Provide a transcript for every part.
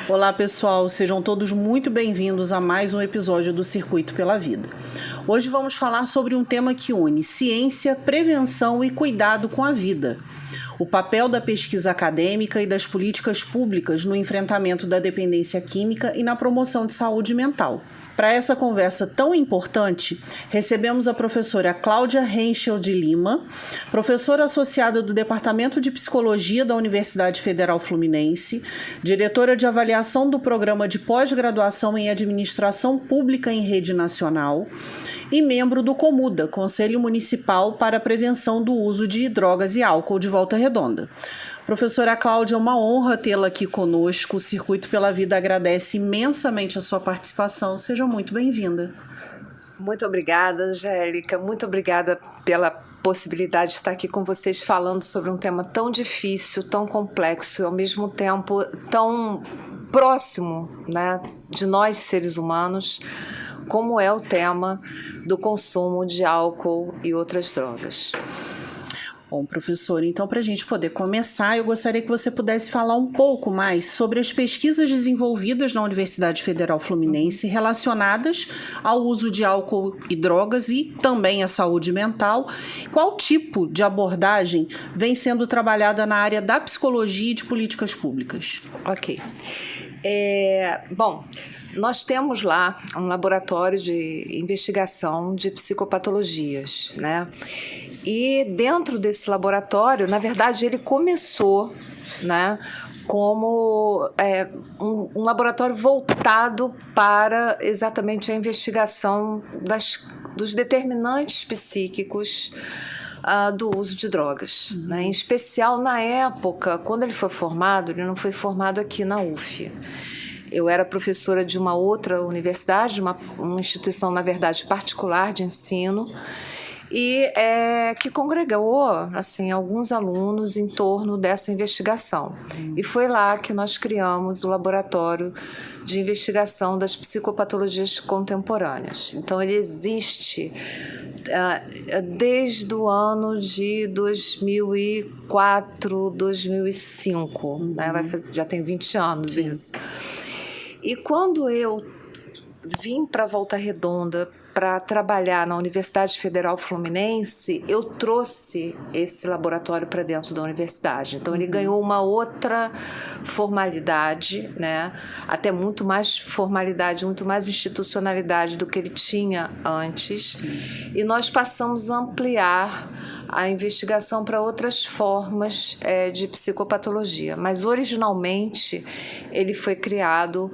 Olá pessoal, sejam todos muito bem-vindos a mais um episódio do Circuito pela Vida. Hoje vamos falar sobre um tema que une ciência, prevenção e cuidado com a vida. O papel da pesquisa acadêmica e das políticas públicas no enfrentamento da dependência química e na promoção de saúde mental. Para essa conversa tão importante, recebemos a professora Cláudia Henschel de Lima, professora associada do Departamento de Psicologia da Universidade Federal Fluminense, diretora de avaliação do Programa de Pós-Graduação em Administração Pública em Rede Nacional e membro do COMUDA, Conselho Municipal para a Prevenção do Uso de Drogas e Álcool de Volta Redonda. Professora Cláudia, é uma honra tê-la aqui conosco. O Circuito pela Vida agradece imensamente a sua participação. Seja muito bem-vinda. Muito obrigada, Angélica. Muito obrigada pela possibilidade de estar aqui com vocês falando sobre um tema tão difícil, tão complexo e, ao mesmo tempo, tão próximo, né, de nós, seres humanos, como é o tema do consumo de álcool e outras drogas. Bom, professor, então para a gente poder começar, eu gostaria que você pudesse falar um pouco mais sobre as pesquisas desenvolvidas na Universidade Federal Fluminense relacionadas ao uso de álcool e drogas e também à saúde mental. Qual tipo de abordagem vem sendo trabalhada na área da psicologia e de políticas públicas? Ok. Bom, nós temos lá um laboratório de investigação de psicopatologias, né? E dentro desse laboratório, na verdade, ele começou, né, como um laboratório voltado para exatamente a investigação dos determinantes psíquicos do uso de drogas, né? Em especial na época, quando ele foi formado, ele não foi formado aqui na UF. Eu era professora de uma outra universidade, uma instituição, na verdade, particular de ensino, e que congregou assim, alguns alunos em torno dessa investigação. E foi lá que nós criamos o Laboratório de Investigação das Psicopatologias Contemporâneas. Então, ele existe desde o ano de 2004, 2005, né? Já tem 20 anos. Sim. Isso. E quando eu vim para Volta Redonda para trabalhar na Universidade Federal Fluminense, eu trouxe esse laboratório para dentro da universidade. Então, ele ganhou uma outra formalidade, né? Até muito mais formalidade, muito mais institucionalidade do que ele tinha antes. Sim. E nós passamos a ampliar a investigação para outras formas de psicopatologia. Mas, originalmente, ele foi criado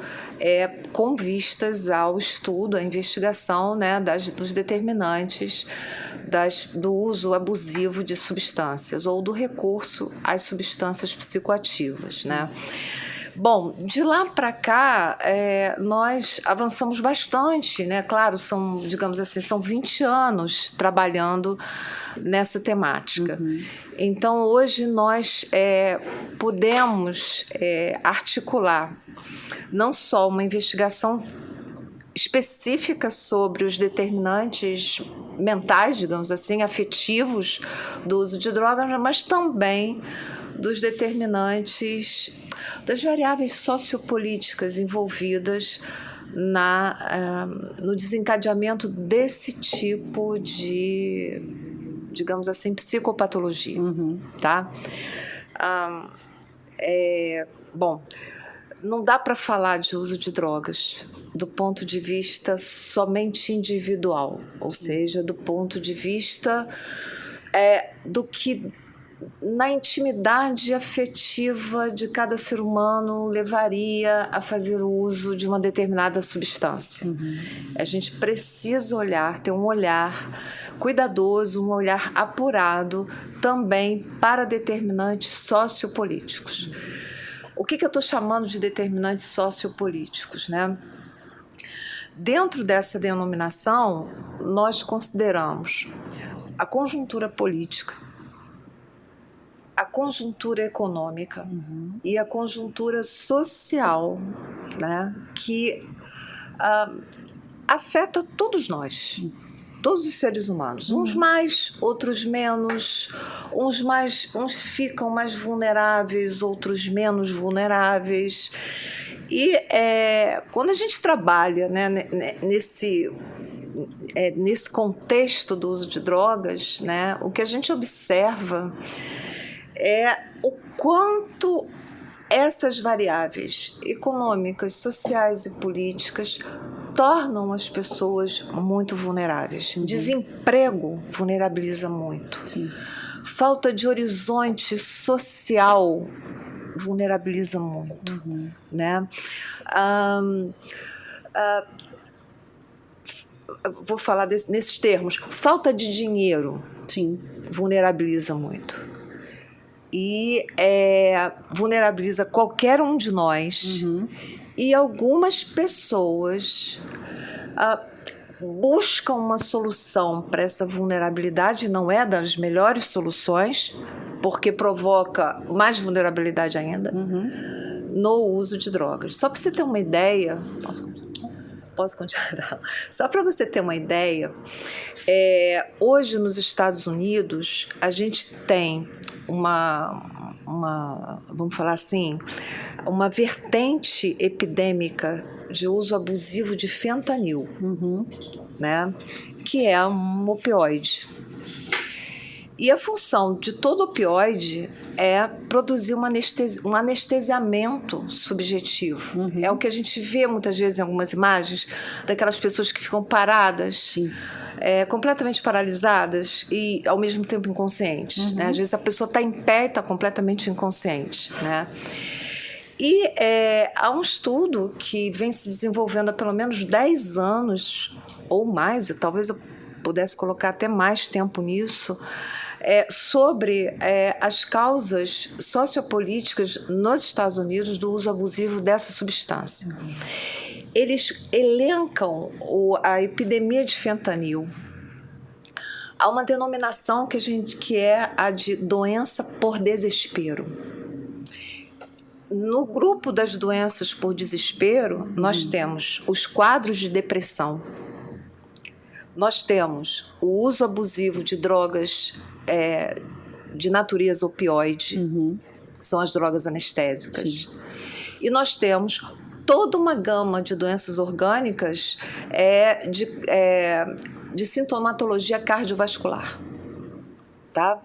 com vistas ao estudo, à investigação, né, dos determinantes do uso abusivo de substâncias ou do recurso às substâncias psicoativas, né? Bom, de lá para cá, nós avançamos bastante, né? Claro, digamos assim, são 20 anos trabalhando nessa temática. Então, hoje nós podemos articular não só uma investigação específica sobre os determinantes mentais, digamos assim, afetivos do uso de drogas, mas também dos determinantes, das variáveis sociopolíticas envolvidas no desencadeamento desse tipo de, digamos assim, psicopatologia. Tá? Bom, não dá para falar de uso de drogas do ponto de vista somente individual, ou seja, do ponto de vista do que na intimidade afetiva de cada ser humano levaria a fazer o uso de uma determinada substância. A gente precisa ter um olhar cuidadoso, um olhar apurado também para determinantes sociopolíticos. O que eu estou chamando de determinantes sociopolíticos, né? Dentro dessa denominação, nós consideramos a conjuntura política, a conjuntura econômica e a conjuntura social, né, que afeta todos nós, todos os seres humanos, uns mais, outros menos, uns ficam mais vulneráveis, outros menos vulneráveis. E quando a gente trabalha, né, nesse contexto do uso de drogas, né, o que a gente observa é o quanto essas variáveis econômicas, sociais e políticas tornam as pessoas muito vulneráveis. Desemprego vulnerabiliza muito. Sim. Falta de horizonte social vulnerabiliza muito, né? Vou falar nesses termos. Falta de dinheiro, sim, vulnerabiliza muito. E vulnerabiliza qualquer um de nós. E algumas pessoas buscam uma solução para essa vulnerabilidade, não é das melhores soluções, porque provoca mais vulnerabilidade ainda, no uso de drogas. Só para você ter uma ideia... Posso continuar? Só para você ter uma ideia, hoje nos Estados Unidos, a gente tem vamos falar assim, uma vertente epidêmica de uso abusivo de fentanil, né? Que é um opioide. E a função de todo opioide é produzir um anestesiamento subjetivo. É o que a gente vê muitas vezes em algumas imagens daquelas pessoas que ficam paradas, completamente paralisadas e ao mesmo tempo inconscientes. Né? Às vezes a pessoa está em pé e está completamente inconsciente. Né? E há um estudo que vem se desenvolvendo há pelo menos 10 anos ou mais, talvez eu pudesse colocar até mais tempo nisso, sobre as causas sociopolíticas nos Estados Unidos do uso abusivo dessa substância. Eles elencam a epidemia de fentanil. Há uma denominação que é a de doença por desespero. No grupo das doenças por desespero, nós temos os quadros de depressão, nós temos o uso abusivo de drogas de natureza opioide, são as drogas anestésicas. E nós temos toda uma gama de doenças orgânicas de sintomatologia cardiovascular. Tá?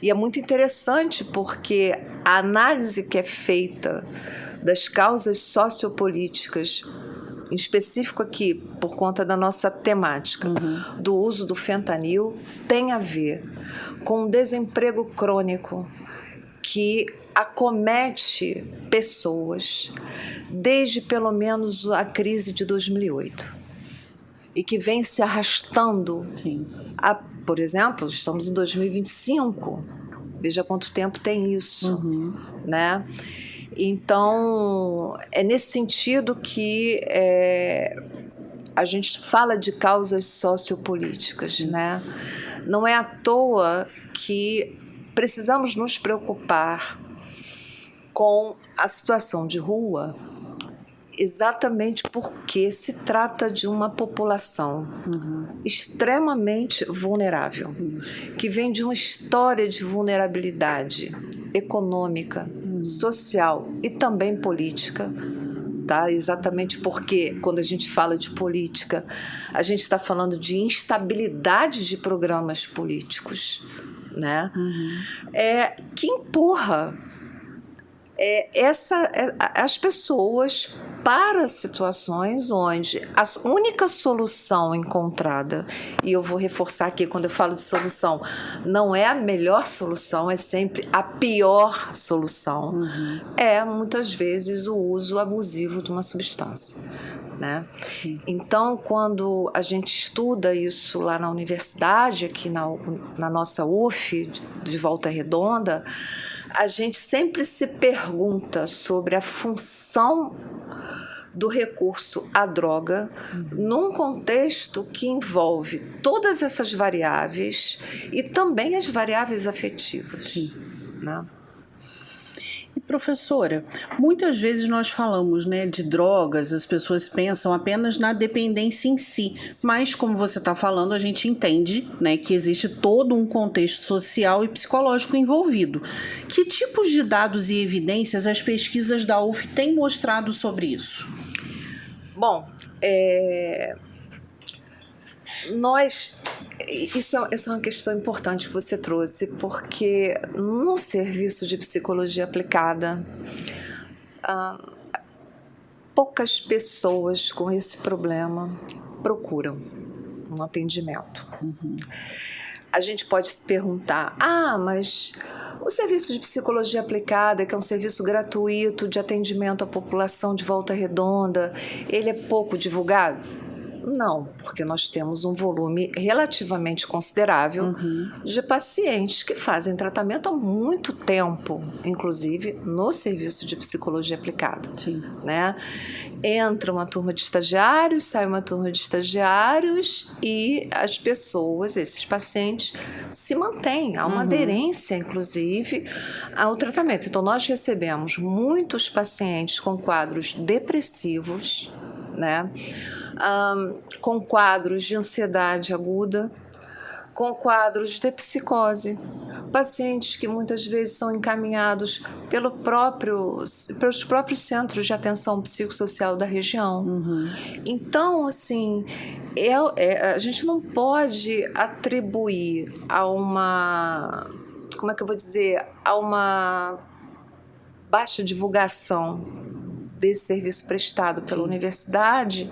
E é muito interessante porque a análise que é feita das causas sociopolíticas, em específico aqui, por conta da nossa temática, do uso do fentanil, tem a ver com o desemprego crônico que acomete pessoas desde pelo menos a crise de 2008 e que vem se arrastando. Por exemplo, estamos em 2025, veja quanto tempo tem isso, né? Então, é nesse sentido que a gente fala de causas sociopolíticas, né? Não é à toa que precisamos nos preocupar com a situação de rua, exatamente porque se trata de uma população extremamente vulnerável, que vem de uma história de vulnerabilidade econômica, social e também política. Tá? Exatamente porque, quando a gente fala de política, a gente está falando de instabilidade de programas políticos, né? Que empurra as pessoas para situações onde a única solução encontrada, e eu vou reforçar aqui quando eu falo de solução, não é a melhor solução, é sempre a pior solução, é muitas vezes o uso abusivo de uma substância. Né? Então, quando a gente estuda isso lá na universidade, aqui na nossa UF, de Volta Redonda, a gente sempre se pergunta sobre a função do recurso à droga num contexto que envolve todas essas variáveis e também as variáveis afetivas. Né? E professora, muitas vezes nós falamos, né, de drogas, as pessoas pensam apenas na dependência em si, mas como você está falando, a gente entende, né, que existe todo um contexto social e psicológico envolvido. Que tipos de dados e evidências as pesquisas da UF têm mostrado sobre isso? Bom, essa é uma questão importante que você trouxe, porque no serviço de psicologia aplicada, poucas pessoas com esse problema procuram um atendimento. A gente pode se perguntar, mas o serviço de psicologia aplicada, que é um serviço gratuito de atendimento à população de Volta Redonda, ele é pouco divulgado? Não, porque nós temos um volume relativamente considerável de pacientes que fazem tratamento há muito tempo, inclusive no serviço de psicologia aplicada. Sim. Né? Entra uma turma de estagiários, sai uma turma de estagiários e as pessoas, esses pacientes, se mantêm. Há uma aderência, inclusive, ao tratamento. Então, nós recebemos muitos pacientes com quadros depressivos, né? Com quadros de ansiedade aguda, com quadros de psicose, pacientes que muitas vezes são encaminhados pelos próprios centros de atenção psicossocial da região. Então, assim, a gente não pode atribuir a uma, como é que eu vou dizer, a uma baixa divulgação desse serviço prestado pela universidade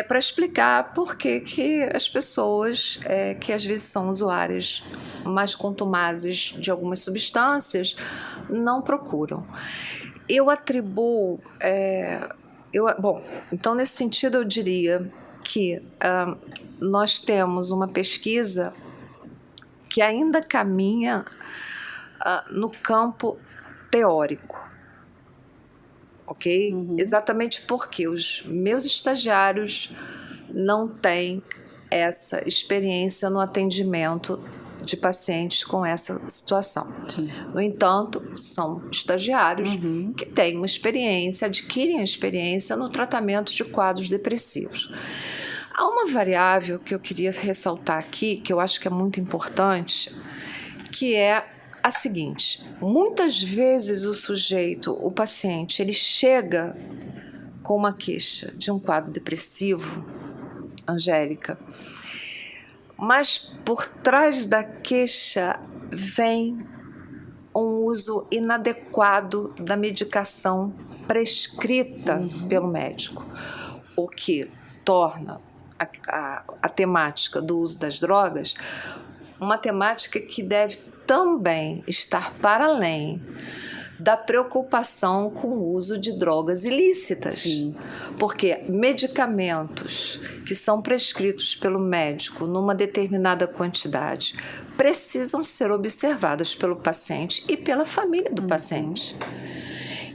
para explicar por que as pessoas que às vezes são usuárias mais contumazes de algumas substâncias não procuram. Eu atribuo... bom, então nesse sentido eu diria que nós temos uma pesquisa que ainda caminha no campo teórico. Ok? Exatamente porque os meus estagiários não têm essa experiência no atendimento de pacientes com essa situação. Sim. No entanto, são estagiários que têm uma experiência, adquirem a experiência no tratamento de quadros depressivos. Há uma variável que eu queria ressaltar aqui, que eu acho que é muito importante, que é a seguinte: muitas vezes o paciente, ele chega com uma queixa de um quadro depressivo, Angélica, mas por trás da queixa vem um uso inadequado da medicação prescrita pelo médico, o que torna a temática do uso das drogas uma temática que deve também estar para além da preocupação com o uso de drogas ilícitas. Sim. Porque medicamentos que são prescritos pelo médico numa determinada quantidade precisam ser observados pelo paciente e pela família do paciente.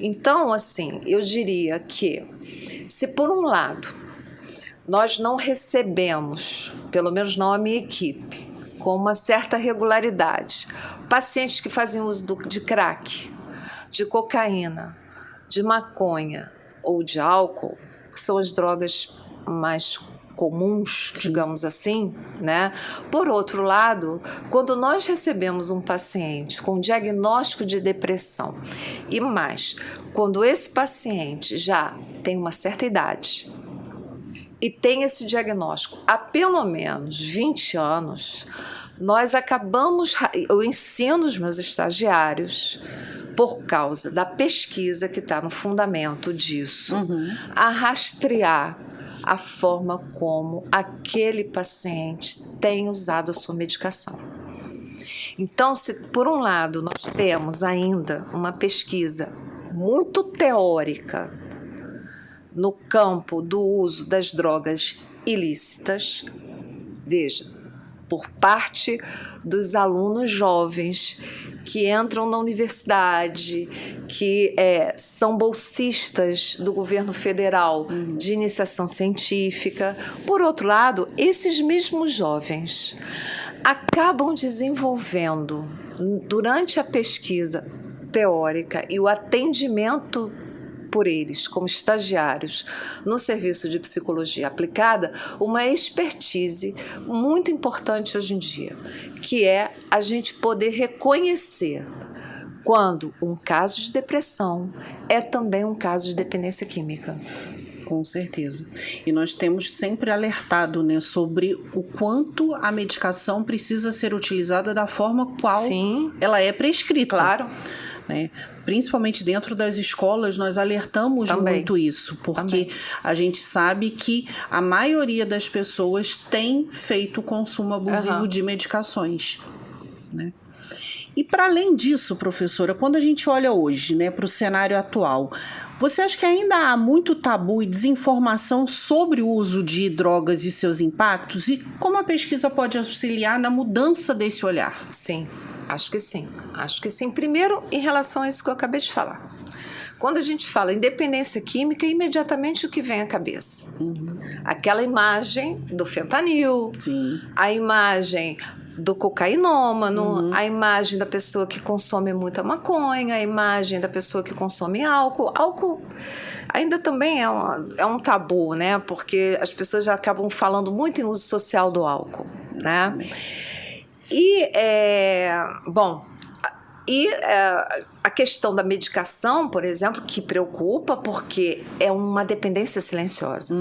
Então, assim, eu diria que se por um lado nós não recebemos, pelo menos não a minha equipe, com uma certa regularidade, pacientes que fazem uso de crack, de cocaína, de maconha ou de álcool, que são as drogas mais comuns, digamos assim, né? Por outro lado, quando nós recebemos um paciente com diagnóstico de depressão e mais, quando esse paciente já tem uma certa idade e tem esse diagnóstico há pelo menos 20 anos, eu ensino os meus estagiários, por causa da pesquisa que está no fundamento disso, a rastrear a forma como aquele paciente tem usado a sua medicação. Então, se por um lado nós temos ainda uma pesquisa muito teórica no campo do uso das drogas ilícitas, veja, por parte dos alunos jovens que entram na universidade, que são bolsistas do governo federal de iniciação científica. Por outro lado, esses mesmos jovens acabam desenvolvendo, durante a pesquisa, teórica e o atendimento por eles, como estagiários no serviço de psicologia aplicada, uma expertise muito importante hoje em dia, que é a gente poder reconhecer quando um caso de depressão é também um caso de dependência química. Com certeza. E nós temos sempre alertado, né, sobre o quanto a medicação precisa ser utilizada da forma qual Sim, ela é prescrita. claro. Né? Principalmente dentro das escolas, nós alertamos Também. muito isso, porque a gente sabe que a maioria das pessoas tem feito o consumo abusivo de medicações. Né? E para além disso, professora, quando a gente olha hoje, né, para o cenário atual, você acha que ainda há muito tabu e desinformação sobre o uso de drogas e seus impactos? E como a pesquisa pode auxiliar na mudança desse olhar? Sim, acho que sim. Acho que sim. Primeiro, em relação a isso que eu acabei de falar. Quando a gente fala em dependência química, imediatamente o que vem à cabeça? Aquela imagem do fentanil, Sim. a imagem do cocainômano, a imagem da pessoa que consome muita maconha, a imagem da pessoa que consome álcool. Álcool ainda também é um tabu, né? Porque as pessoas já acabam falando muito em uso social do álcool, né? E, a questão da medicação, por exemplo, que preocupa porque é uma dependência silenciosa.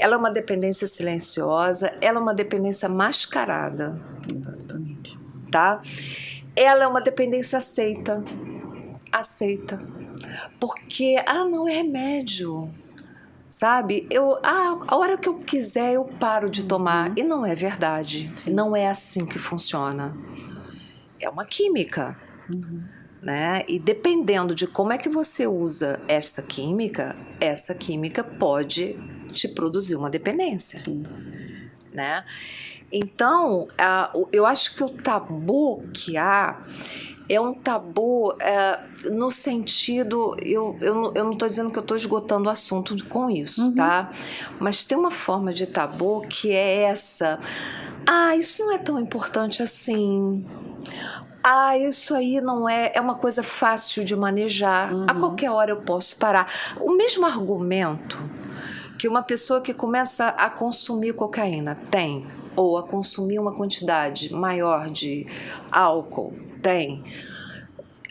Ela é uma dependência silenciosa, ela é uma dependência mascarada. Exatamente. Tá? Ela é uma dependência aceita. Porque, não é remédio. Sabe? A hora que eu quiser eu paro de tomar. E não é verdade. Sim. Não é assim que funciona. É uma química. Né? E dependendo de como é que você usa essa química pode te produzir uma dependência. Sim. Né? Então, eu acho que o tabu que há é um tabu no sentido... Eu não estou dizendo que eu estou esgotando o assunto com isso, tá? Mas tem uma forma de tabu que é essa. Isso não é tão importante assim. Isso aí não é uma coisa fácil de manejar. A qualquer hora eu posso parar. O mesmo argumento que uma pessoa que começa a consumir cocaína tem, ou a consumir uma quantidade maior de álcool tem,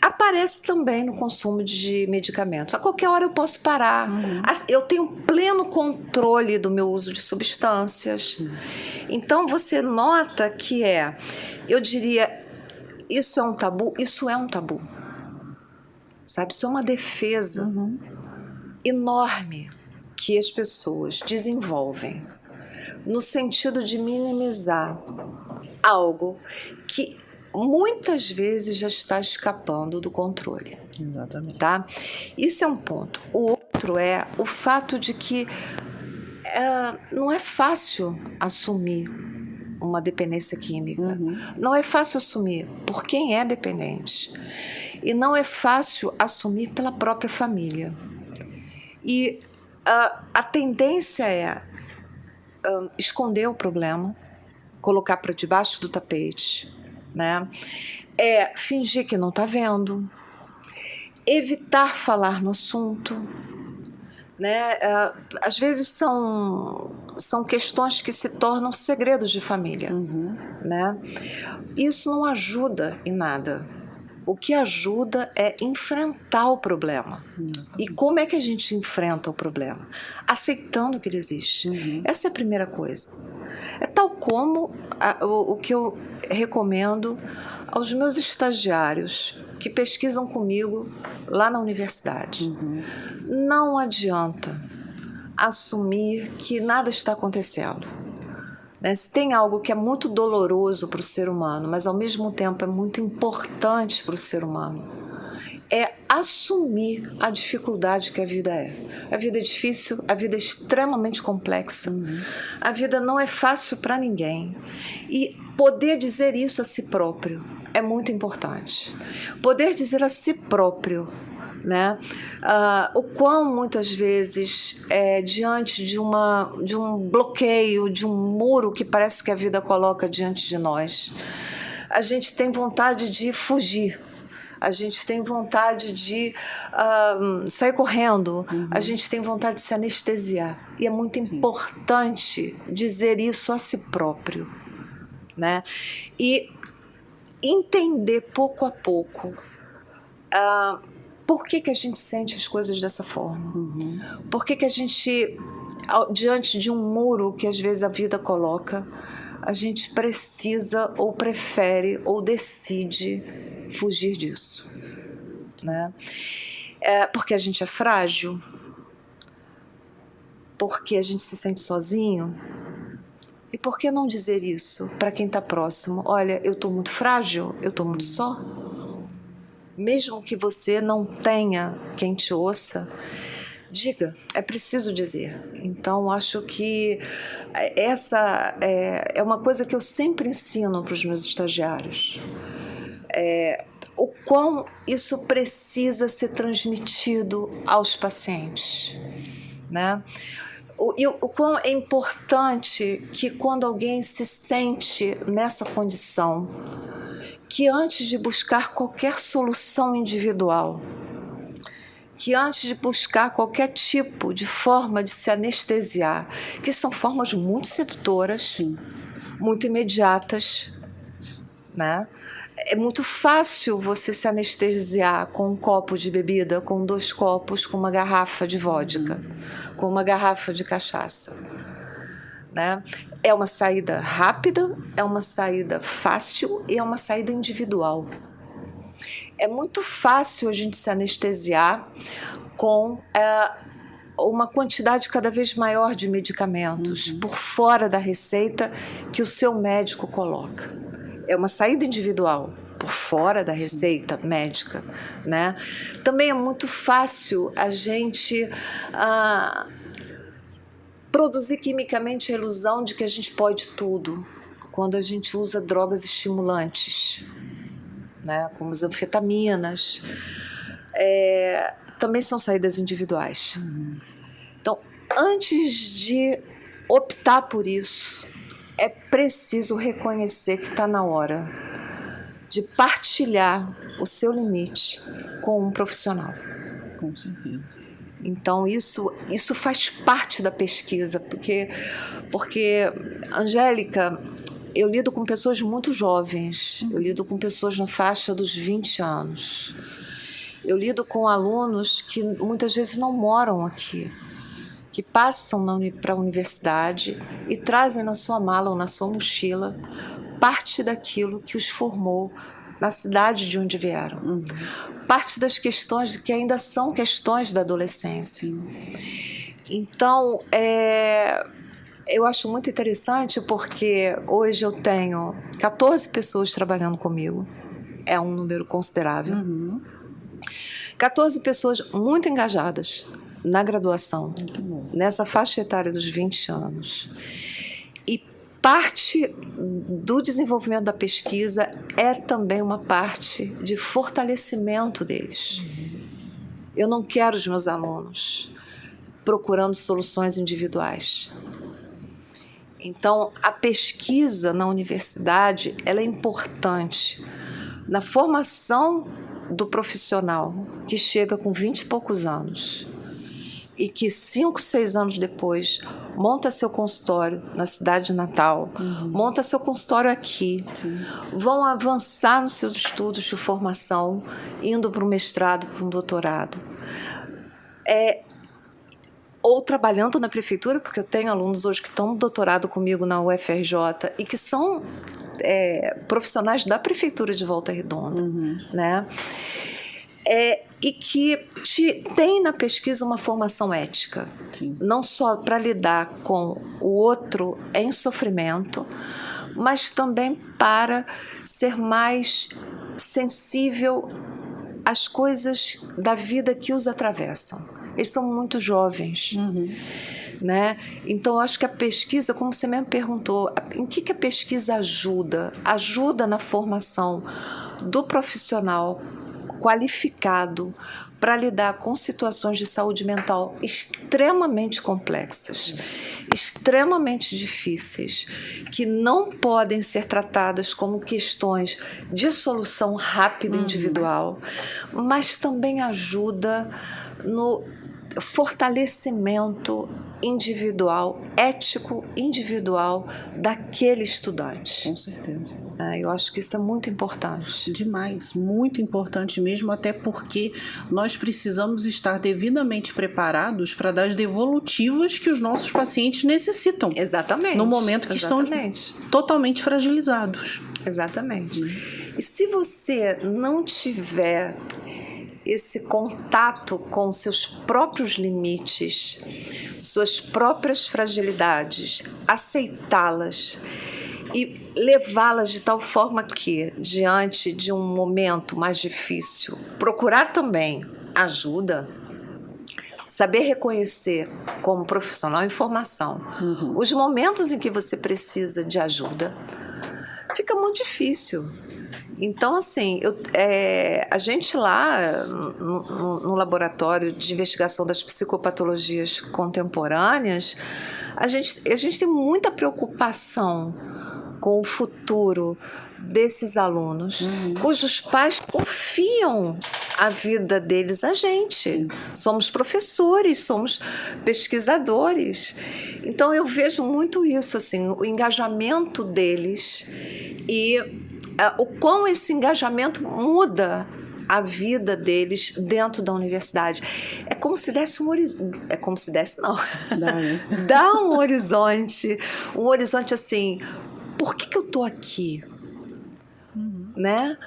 aparece também no consumo de medicamentos. A qualquer hora eu posso parar. Eu tenho pleno controle do meu uso de substâncias. Então você nota que eu diria, isso é um tabu? Isso é um tabu. Sabe? Isso é uma defesa enorme que as pessoas desenvolvem no sentido de minimizar algo que muitas vezes já está escapando do controle. Exatamente. Tá? Isso é um ponto. O outro é o fato de que não é fácil assumir uma dependência química. Não é fácil assumir por quem é dependente. E não é fácil assumir pela própria família. E a tendência é esconder o problema, colocar para debaixo do tapete, né? É fingir que não está vendo, evitar falar no assunto, né? Às vezes são questões que se tornam segredos de família, né? Isso não ajuda em nada. O que ajuda é enfrentar o problema. E como é que a gente enfrenta o problema? Aceitando que ele existe. Essa é a primeira coisa. É tal como o que eu recomendo aos meus estagiários que pesquisam comigo lá na universidade. Não adianta assumir que nada está acontecendo. Se tem algo que é muito doloroso para o ser humano, mas ao mesmo tempo é muito importante para o ser humano, é assumir a dificuldade que a vida é. A vida é difícil, a vida é extremamente complexa, a vida não é fácil para ninguém. E poder dizer isso a si próprio é muito importante. Poder dizer a si próprio, né? O quão muitas vezes diante de um bloqueio, de um muro que parece que a vida coloca diante de nós, a gente tem vontade de fugir, a gente tem vontade de sair correndo, a gente tem vontade de se anestesiar. E é muito importante dizer isso a si próprio, né? E entender pouco a pouco por que a gente sente as coisas dessa forma. Por que a gente, diante de um muro que às vezes a vida coloca, a gente precisa ou prefere ou decide fugir disso, né? Porque a gente é frágil? Porque a gente se sente sozinho? E por que não dizer isso para quem está próximo? Olha, eu estou muito frágil, eu estou muito só. Mesmo que você não tenha quem te ouça, diga, é preciso dizer. Então, acho que essa é uma coisa que eu sempre ensino para os meus estagiários. O quão isso precisa ser transmitido aos pacientes, né? O quão é importante que quando alguém se sente nessa condição, que antes de buscar qualquer solução individual, que antes de buscar qualquer tipo de forma de se anestesiar, que são formas muito sedutoras, muito imediatas, né? É muito fácil você se anestesiar com um copo de bebida, com 2 copos, com uma garrafa de vodka, com uma garrafa de cachaça, né? É uma saída rápida, é uma saída fácil e é uma saída individual. É muito fácil a gente se anestesiar com uma quantidade cada vez maior de medicamentos por fora da receita que o seu médico coloca. É uma saída individual, por fora da receita médica, né? Também é muito fácil a gente produzir quimicamente a ilusão de que a gente pode tudo quando a gente usa drogas estimulantes, né? Como as anfetaminas. Também são saídas individuais. Então, antes de optar por isso, é preciso reconhecer que está na hora de partilhar o seu limite com um profissional. Com certeza. Então, isso faz parte da pesquisa, porque Angélica, eu lido com pessoas muito jovens, eu lido com pessoas na faixa dos 20 anos. Eu lido com alunos que muitas vezes não moram aqui, que passam para a universidade e trazem na sua mala ou na sua mochila parte daquilo que os formou na cidade de onde vieram. Parte das questões que ainda são questões da adolescência. Então, eu acho muito interessante porque hoje eu tenho 14 pessoas trabalhando comigo. É um número considerável. 14 pessoas muito engajadas na graduação, nessa faixa etária dos 20 anos. E parte do desenvolvimento da pesquisa é também uma parte de fortalecimento deles. Eu não quero os meus alunos procurando soluções individuais. Então, a pesquisa na universidade, ela é importante na formação do profissional que chega com 20 e poucos anos e que 5, 6 anos depois monta seu consultório na cidade natal, monta seu consultório aqui, vão avançar nos seus estudos de formação, indo para um mestrado, para um doutorado. Ou trabalhando na prefeitura, porque eu tenho alunos hoje que estão no doutorado comigo na UFRJ e que são profissionais da prefeitura de Volta Redonda, né? E que tem na pesquisa uma formação ética, não só para lidar com o outro em sofrimento, mas também para ser mais sensível às coisas da vida que os atravessam. Eles são muito jovens, né? Então, acho que a pesquisa, como você mesmo perguntou, em que a pesquisa ajuda? Ajuda na formação do profissional qualificado para lidar com situações de saúde mental extremamente complexas, extremamente difíceis, que não podem ser tratadas como questões de solução rápida individual, mas também ajuda no fortalecimento individual, ético individual daquele estudante. Com certeza. Eu acho que isso é muito importante. Demais, muito importante mesmo, até porque nós precisamos estar devidamente preparados para dar as devolutivas que os nossos pacientes necessitam. Exatamente. No momento que estão totalmente fragilizados. Exatamente. E se você não tiver esse contato com seus próprios limites, suas próprias fragilidades, aceitá-las e levá-las de tal forma que, diante de um momento mais difícil, procurar também ajuda, saber reconhecer como profissional em formação os momentos em que você precisa de ajuda, fica muito difícil. Então, assim, a gente lá no laboratório de investigação das psicopatologias contemporâneas, a gente tem muita preocupação com o futuro desses alunos, cujos pais confiam a vida deles a gente. Sim. Somos professores, somos pesquisadores. Então, eu vejo muito isso, assim, o engajamento deles e o quão esse engajamento muda a vida deles dentro da universidade. É como se desse um horizonte. É como se desse, não. Dá um horizonte assim, por que eu estou aqui? Né?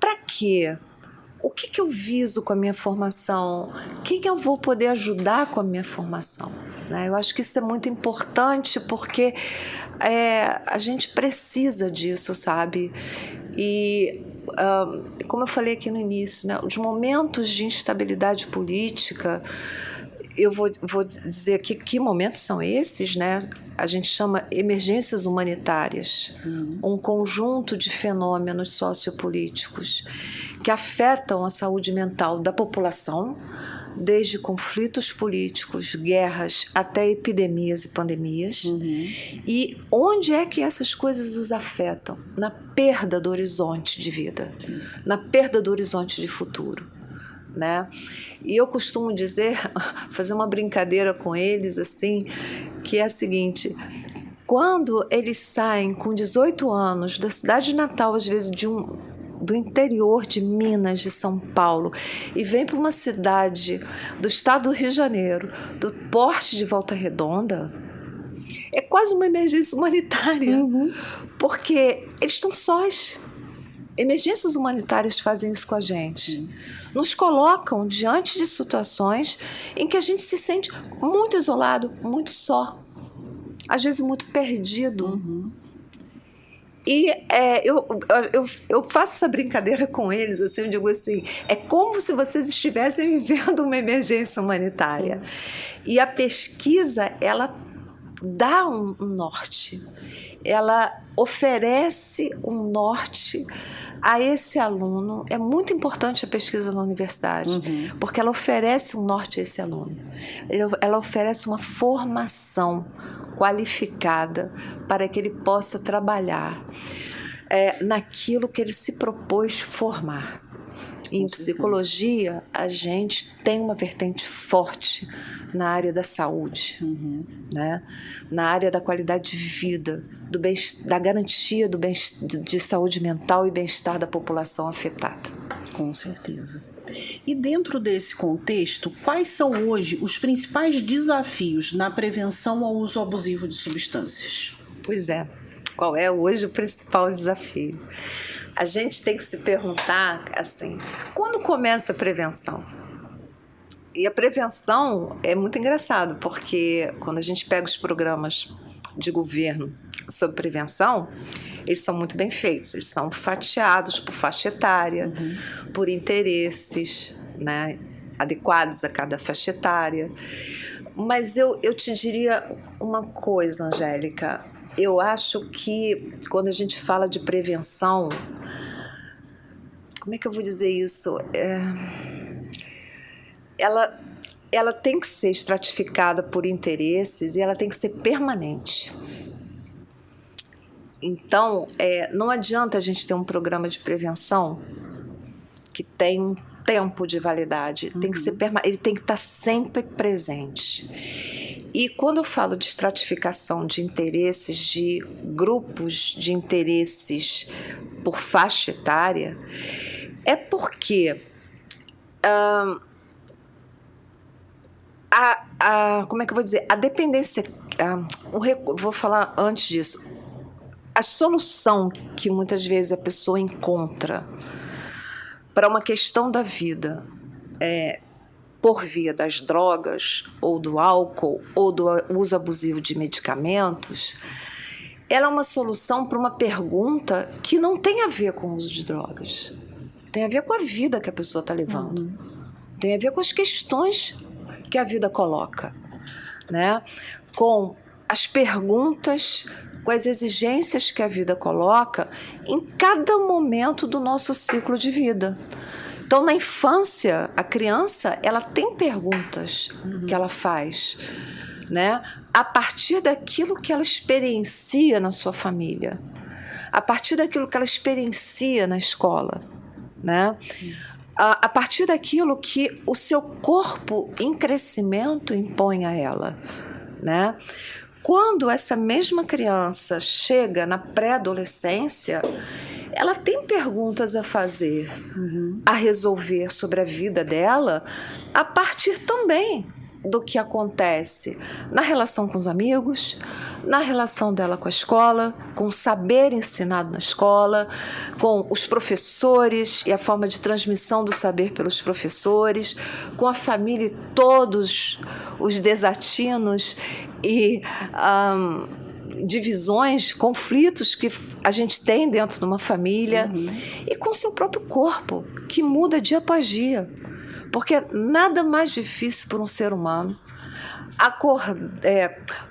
Para quê? O que eu viso com a minha formação? Quem que eu vou poder ajudar com a minha formação? Né? Eu acho que isso é muito importante porque a gente precisa disso, sabe? E, como eu falei aqui no início, né, os momentos de instabilidade política, eu vou dizer aqui que momentos são esses, né? A gente chama emergências humanitárias, um conjunto de fenômenos sociopolíticos que afetam a saúde mental da população, desde conflitos políticos, guerras, até epidemias e pandemias. E onde é que essas coisas os afetam? Na perda do horizonte de vida, na perda do horizonte de futuro. Né? E eu costumo dizer, fazer uma brincadeira com eles, assim, que é a seguinte: quando eles saem com 18 anos da cidade de Natal, às vezes do interior de Minas, de São Paulo, e vem para uma cidade do estado do Rio de Janeiro, do porte de Volta Redonda, é quase uma emergência humanitária, porque eles estão sós. Emergências humanitárias fazem isso com a gente. Nos colocam diante de situações em que a gente se sente muito isolado, muito só, às vezes muito perdido. E eu faço essa brincadeira com eles, assim, eu digo assim, é como se vocês estivessem vivendo uma emergência humanitária. E a pesquisa, ela dá um norte, ela oferece um norte a esse aluno. É muito importante a pesquisa na universidade, porque ela oferece um norte a esse aluno. Ela oferece uma formação qualificada para que ele possa trabalhar naquilo que ele se propôs formar. Em psicologia, a gente tem uma vertente forte na área da saúde, né? Na área da qualidade de vida, da garantia de saúde mental e bem-estar da população afetada. Com certeza. E dentro desse contexto, quais são hoje os principais desafios na prevenção ao uso abusivo de substâncias? Pois é, qual é hoje o principal desafio? A gente tem que se perguntar, assim, quando começa a prevenção? E a prevenção é muito engraçado, porque quando a gente pega os programas de governo sobre prevenção, eles são muito bem feitos, eles são fatiados por faixa etária, por interesses, né, adequados a cada faixa etária. Mas eu te diria uma coisa, Angélica, eu acho que quando a gente fala de prevenção, como é que eu vou dizer isso? Ela tem que ser estratificada por interesses e ela tem que ser permanente. Então, não adianta a gente ter um programa de prevenção que tem um tempo de validade. Tem que ser ele tem que estar sempre presente. E quando eu falo de estratificação de interesses, de grupos de interesses por faixa etária, é porque como é que eu vou dizer? A dependência... vou falar antes disso. A solução que muitas vezes a pessoa encontra para uma questão da vida por via das drogas, ou do álcool, ou do uso abusivo de medicamentos, ela é uma solução para uma pergunta que não tem a ver com o uso de drogas. Tem a ver com a vida que a pessoa está levando. Tem a ver com as questões que a vida coloca, né? Com as perguntas, com as exigências que a vida coloca em cada momento do nosso ciclo de vida. Então, na infância, a criança, ela tem perguntas que ela faz, né? A partir daquilo que ela experiencia na sua família, a partir daquilo que ela experiencia na escola, né? A partir daquilo que o seu corpo em crescimento impõe a ela, né? Quando essa mesma criança chega na pré-adolescência, ela tem perguntas a fazer, a resolver sobre a vida dela, a partir também do que acontece na relação com os amigos, na relação dela com a escola, com o saber ensinado na escola, com os professores e a forma de transmissão do saber pelos professores, com a família e todos os desatinos e divisões, conflitos que a gente tem dentro de uma família, e com o seu próprio corpo, que muda dia após dia. Porque nada mais difícil para um ser humano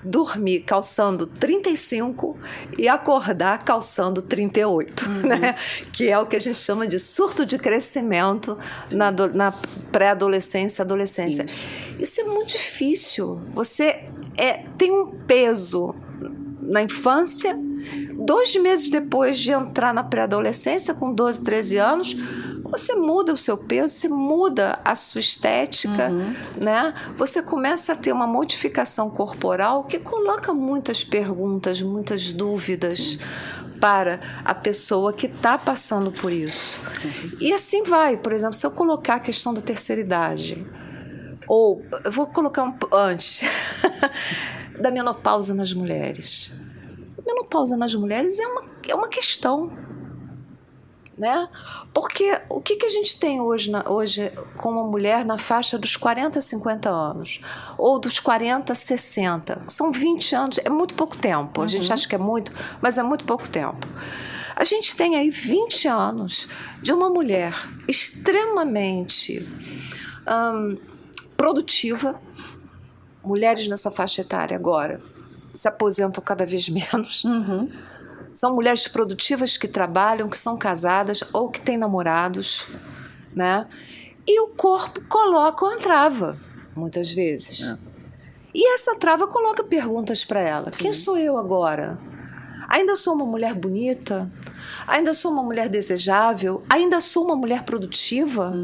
dormir calçando 35 e acordar calçando 38, né? Que é o que a gente chama de surto de crescimento na pré-adolescência e adolescência. Isso é muito difícil. Você tem um peso na infância, 2 meses depois de entrar na pré-adolescência, com 12, 13 anos, você muda o seu peso, você muda a sua estética, né? Você começa a ter uma modificação corporal que coloca muitas perguntas, muitas dúvidas para a pessoa que está passando por isso. E assim vai. Por exemplo, se eu colocar a questão da terceira idade, ou eu vou colocar antes da menopausa nas mulheres. A menopausa nas mulheres é uma questão, né? Porque o que a gente tem hoje como mulher na faixa dos 40 a 50 anos, ou dos 40 a 60, são 20 anos, é muito pouco tempo. A gente acha que é muito, mas é muito pouco tempo. A gente tem aí 20 anos de uma mulher extremamente produtiva. Mulheres nessa faixa etária agora se aposentam cada vez menos. São mulheres produtivas que trabalham, que são casadas ou que têm namorados, né? E o corpo coloca uma trava, muitas vezes. E essa trava coloca perguntas para ela. Quem sou eu agora? Ainda sou uma mulher bonita? Ainda sou uma mulher desejável? Ainda sou uma mulher produtiva?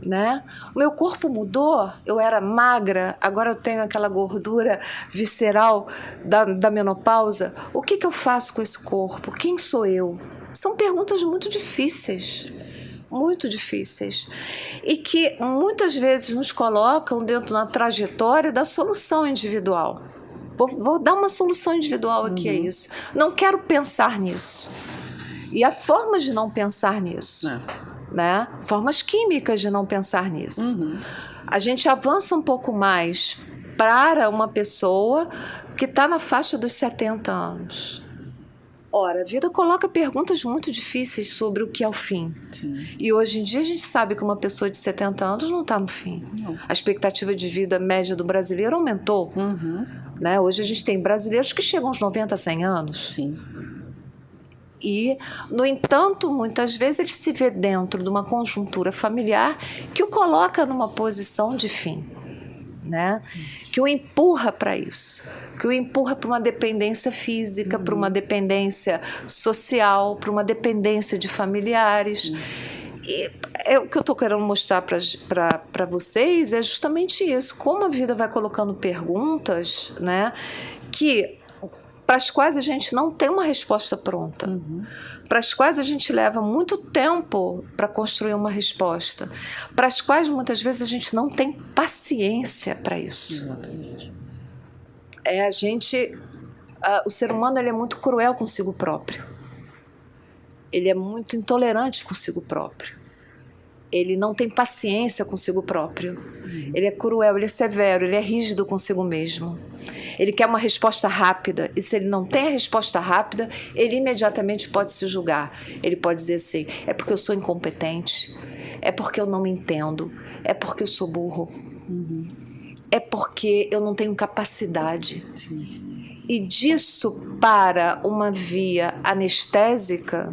Né? O meu corpo mudou, eu era magra, agora eu tenho aquela gordura visceral da menopausa. O que eu faço com esse corpo? Quem sou eu? São perguntas muito difíceis, e que muitas vezes nos colocam dentro da trajetória da solução individual. Vou dar uma solução individual aqui a isso. Não quero pensar nisso. E há formas de não pensar nisso. Né? Formas químicas de não pensar nisso. A gente avança um pouco mais para uma pessoa que está na faixa dos 70 anos. Ora, a vida coloca perguntas muito difíceis sobre o que é o fim. E hoje em dia a gente sabe que uma pessoa de 70 anos não está no fim. A expectativa de vida média do brasileiro aumentou. Né? Hoje a gente tem brasileiros que chegam aos 90, 100 anos. E, no entanto, muitas vezes ele se vê dentro de uma conjuntura familiar que o coloca numa posição de fim, né? Que o empurra para isso, que o empurra para uma dependência física, para uma dependência social, para uma dependência de familiares. E o que eu estou querendo mostrar para vocês é justamente isso, como a vida vai colocando perguntas, né, para as quais a gente não tem uma resposta pronta, para as quais a gente leva muito tempo para construir uma resposta, para as quais muitas vezes a gente não tem paciência para isso. Exatamente. O ser humano, ele é muito cruel consigo próprio, ele é muito intolerante consigo próprio, ele não tem paciência consigo próprio, ele é cruel, ele é severo, ele é rígido consigo mesmo. Ele quer uma resposta rápida, e se ele não tem a resposta rápida, ele imediatamente pode se julgar. Ele pode dizer assim, é porque eu sou incompetente, é porque eu não me entendo, é porque eu sou burro, é porque eu não tenho capacidade. Sim. E disso para uma via anestésica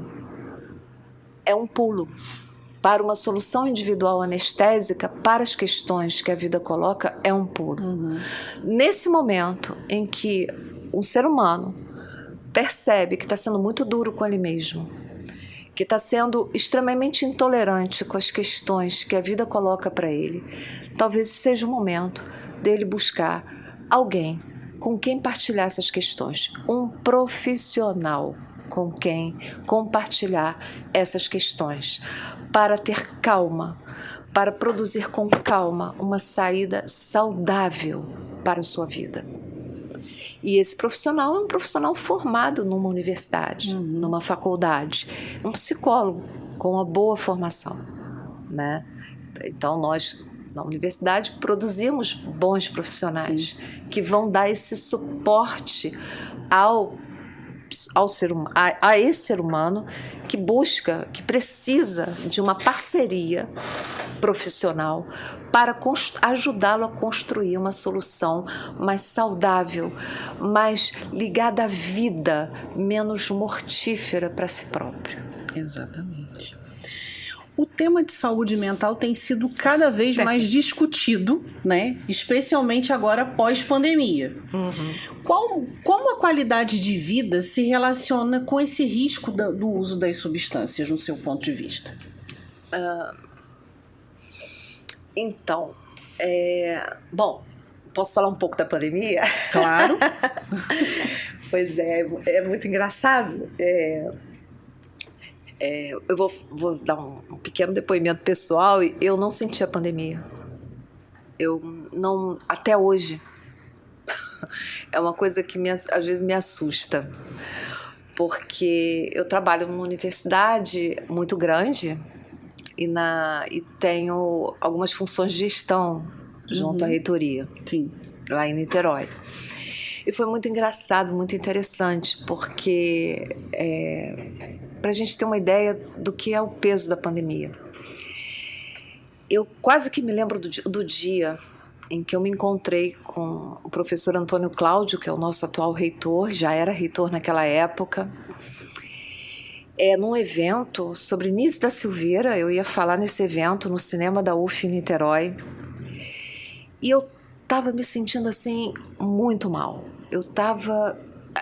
é um pulo. Para uma solução individual anestésica para as questões que a vida coloca, é um pulo. Nesse momento em que um ser humano percebe que está sendo muito duro com ele mesmo, que está sendo extremamente intolerante com as questões que a vida coloca para ele, talvez seja o momento dele buscar alguém com quem partilhar essas questões, um profissional com quem compartilhar essas questões, para ter calma, para produzir com calma uma saída saudável para a sua vida. E esse profissional é um profissional formado numa universidade, numa faculdade, um psicólogo com uma boa formação, né? Então, nós, na universidade, produzimos bons profissionais que vão dar esse suporte a esse ser humano que busca, que precisa de uma parceria profissional para ajudá-lo a construir uma solução mais saudável, mais ligada à vida, menos mortífera para si próprio. Exatamente. O tema de saúde mental tem sido cada vez mais discutido, né? Especialmente agora pós-pandemia. Como a qualidade de vida se relaciona com esse risco do uso das substâncias, no seu ponto de vista? Então, bom, posso falar um pouco da pandemia? Claro. Pois é muito engraçado. Eu vou dar um pequeno depoimento pessoal. Eu não senti a pandemia. Eu não, até hoje. É uma coisa que às vezes me assusta, porque eu trabalho numa universidade muito grande e tenho algumas funções de gestão junto à reitoria, lá em Niterói. E foi muito engraçado, muito interessante, porque para a gente ter uma ideia do que é o peso da pandemia. Eu quase que me lembro do dia em que eu me encontrei com o professor Antônio Cláudio, que é o nosso atual reitor, já era reitor naquela época, num evento sobre Nise da Silveira. Eu ia falar nesse evento no cinema da UF em Niterói, e eu estava me sentindo assim muito mal.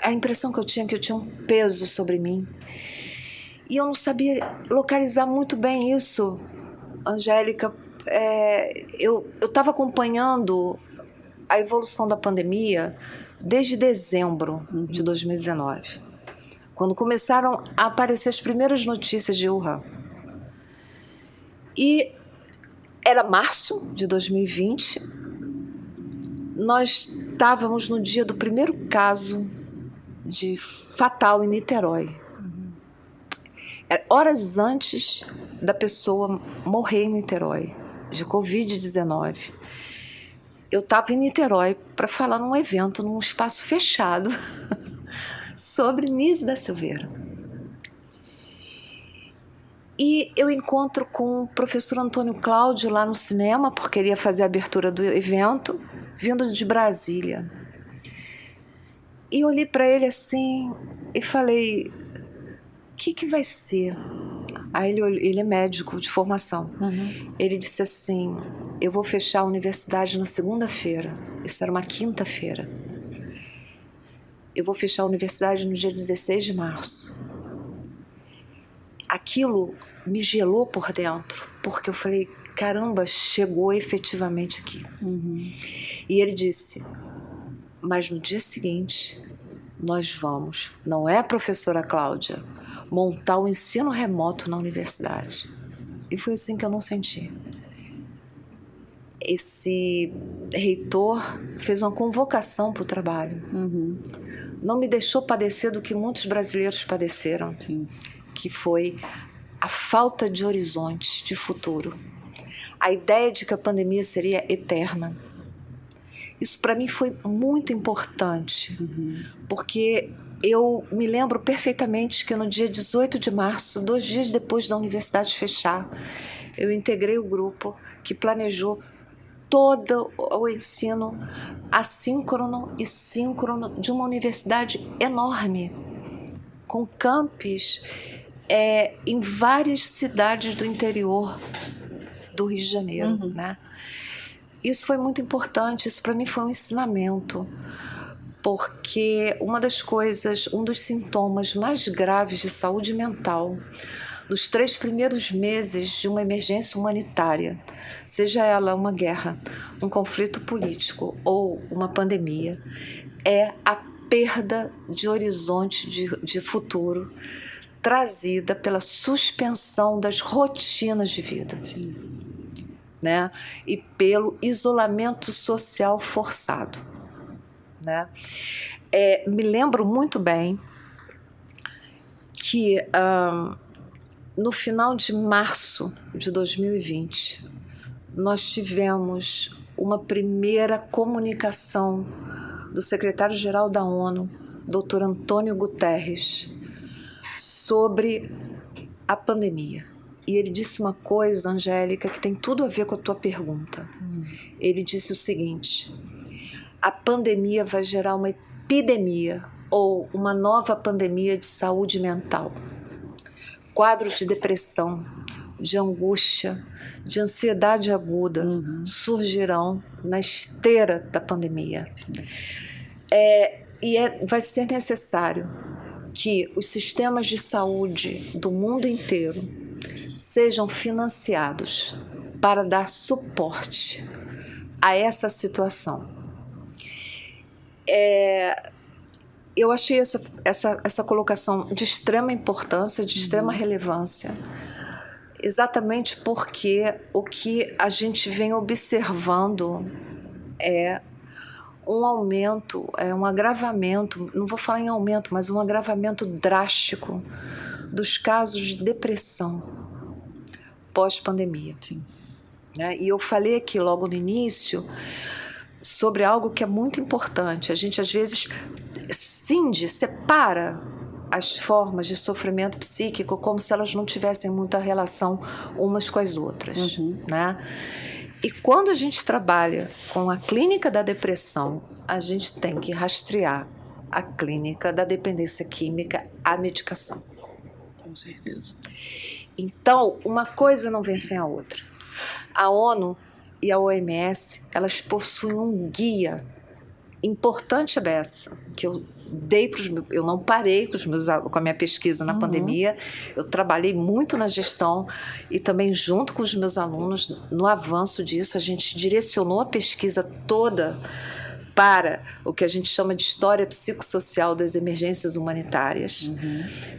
A impressão que eu tinha um peso sobre mim, e eu não sabia localizar muito bem isso, Angélica. Eu estava acompanhando a evolução da pandemia desde dezembro de 2019, quando começaram a aparecer as primeiras notícias de Wuhan. E era março de 2020, nós estávamos no dia do primeiro caso fatal em Niterói. Horas antes da pessoa morrer em Niterói, de Covid-19. Eu estava em Niterói para falar num evento, num espaço fechado, sobre Nise da Silveira. E eu encontro com o professor Antônio Cláudio lá no cinema, porque ele ia fazer a abertura do evento, vindo de Brasília. E eu olhei para ele assim e falei: que vai ser? Aí ele é médico de formação. Ele disse assim, eu vou fechar a universidade na segunda-feira. Isso era uma quinta-feira. Eu vou fechar a universidade no dia 16 de março. Aquilo me gelou por dentro, porque eu falei, caramba, chegou efetivamente aqui. E ele disse, mas no dia seguinte, nós vamos, não é, professora Cláudia, montar o ensino remoto na universidade. E foi assim que eu não senti. Esse reitor fez uma convocação para o trabalho. Não me deixou padecer do que muitos brasileiros padeceram, que foi a falta de horizonte, de futuro. A ideia de que a pandemia seria eterna. Isso para mim foi muito importante, porque eu me lembro perfeitamente que no dia 18 de março, 2 dias depois da universidade fechar, eu integrei o grupo que planejou todo o ensino assíncrono e síncrono de uma universidade enorme, com campus em várias cidades do interior do Rio de Janeiro, né? Isso foi muito importante, isso para mim foi um ensinamento, porque uma das coisas, um dos sintomas mais graves de saúde mental nos 3 primeiros meses de uma emergência humanitária, seja ela uma guerra, um conflito político ou uma pandemia, é a perda de horizonte de futuro trazida pela suspensão das rotinas de vida. Né? E pelo isolamento social forçado. Né? Me lembro muito bem que no final de março de 2020 nós tivemos uma primeira comunicação do secretário-geral da ONU, Dr. Antônio Guterres, sobre a pandemia. E ele disse uma coisa, Angélica, que tem tudo a ver com a tua pergunta. Ele disse o seguinte, a pandemia vai gerar uma epidemia ou uma nova pandemia de saúde mental. Quadros de depressão, de angústia, de ansiedade aguda surgirão na esteira da pandemia. Vai ser necessário que os sistemas de saúde do mundo inteiro sejam financiados para dar suporte a essa situação. Eu achei essa colocação de extrema importância, de extrema relevância, exatamente porque o que a gente vem observando é um aumento, um agravamento, não vou falar em aumento, mas um agravamento drástico dos casos de depressão pós-pandemia. Né? E eu falei aqui logo no início sobre algo que é muito importante. A gente, às vezes, separa as formas de sofrimento psíquico como se elas não tivessem muita relação umas com as outras. Né? E quando a gente trabalha com a clínica da depressão, a gente tem que rastrear a clínica da dependência química à medicação. Com certeza. Então, uma coisa não vem sem a outra. A ONU e a OMS, elas possuem um guia importante dessa, que eu dei para os meus... Eu não parei com a minha pesquisa na pandemia, eu trabalhei muito na gestão e também junto com os meus alunos no avanço disso. A gente direcionou a pesquisa toda para o que a gente chama de história psicossocial das emergências humanitárias,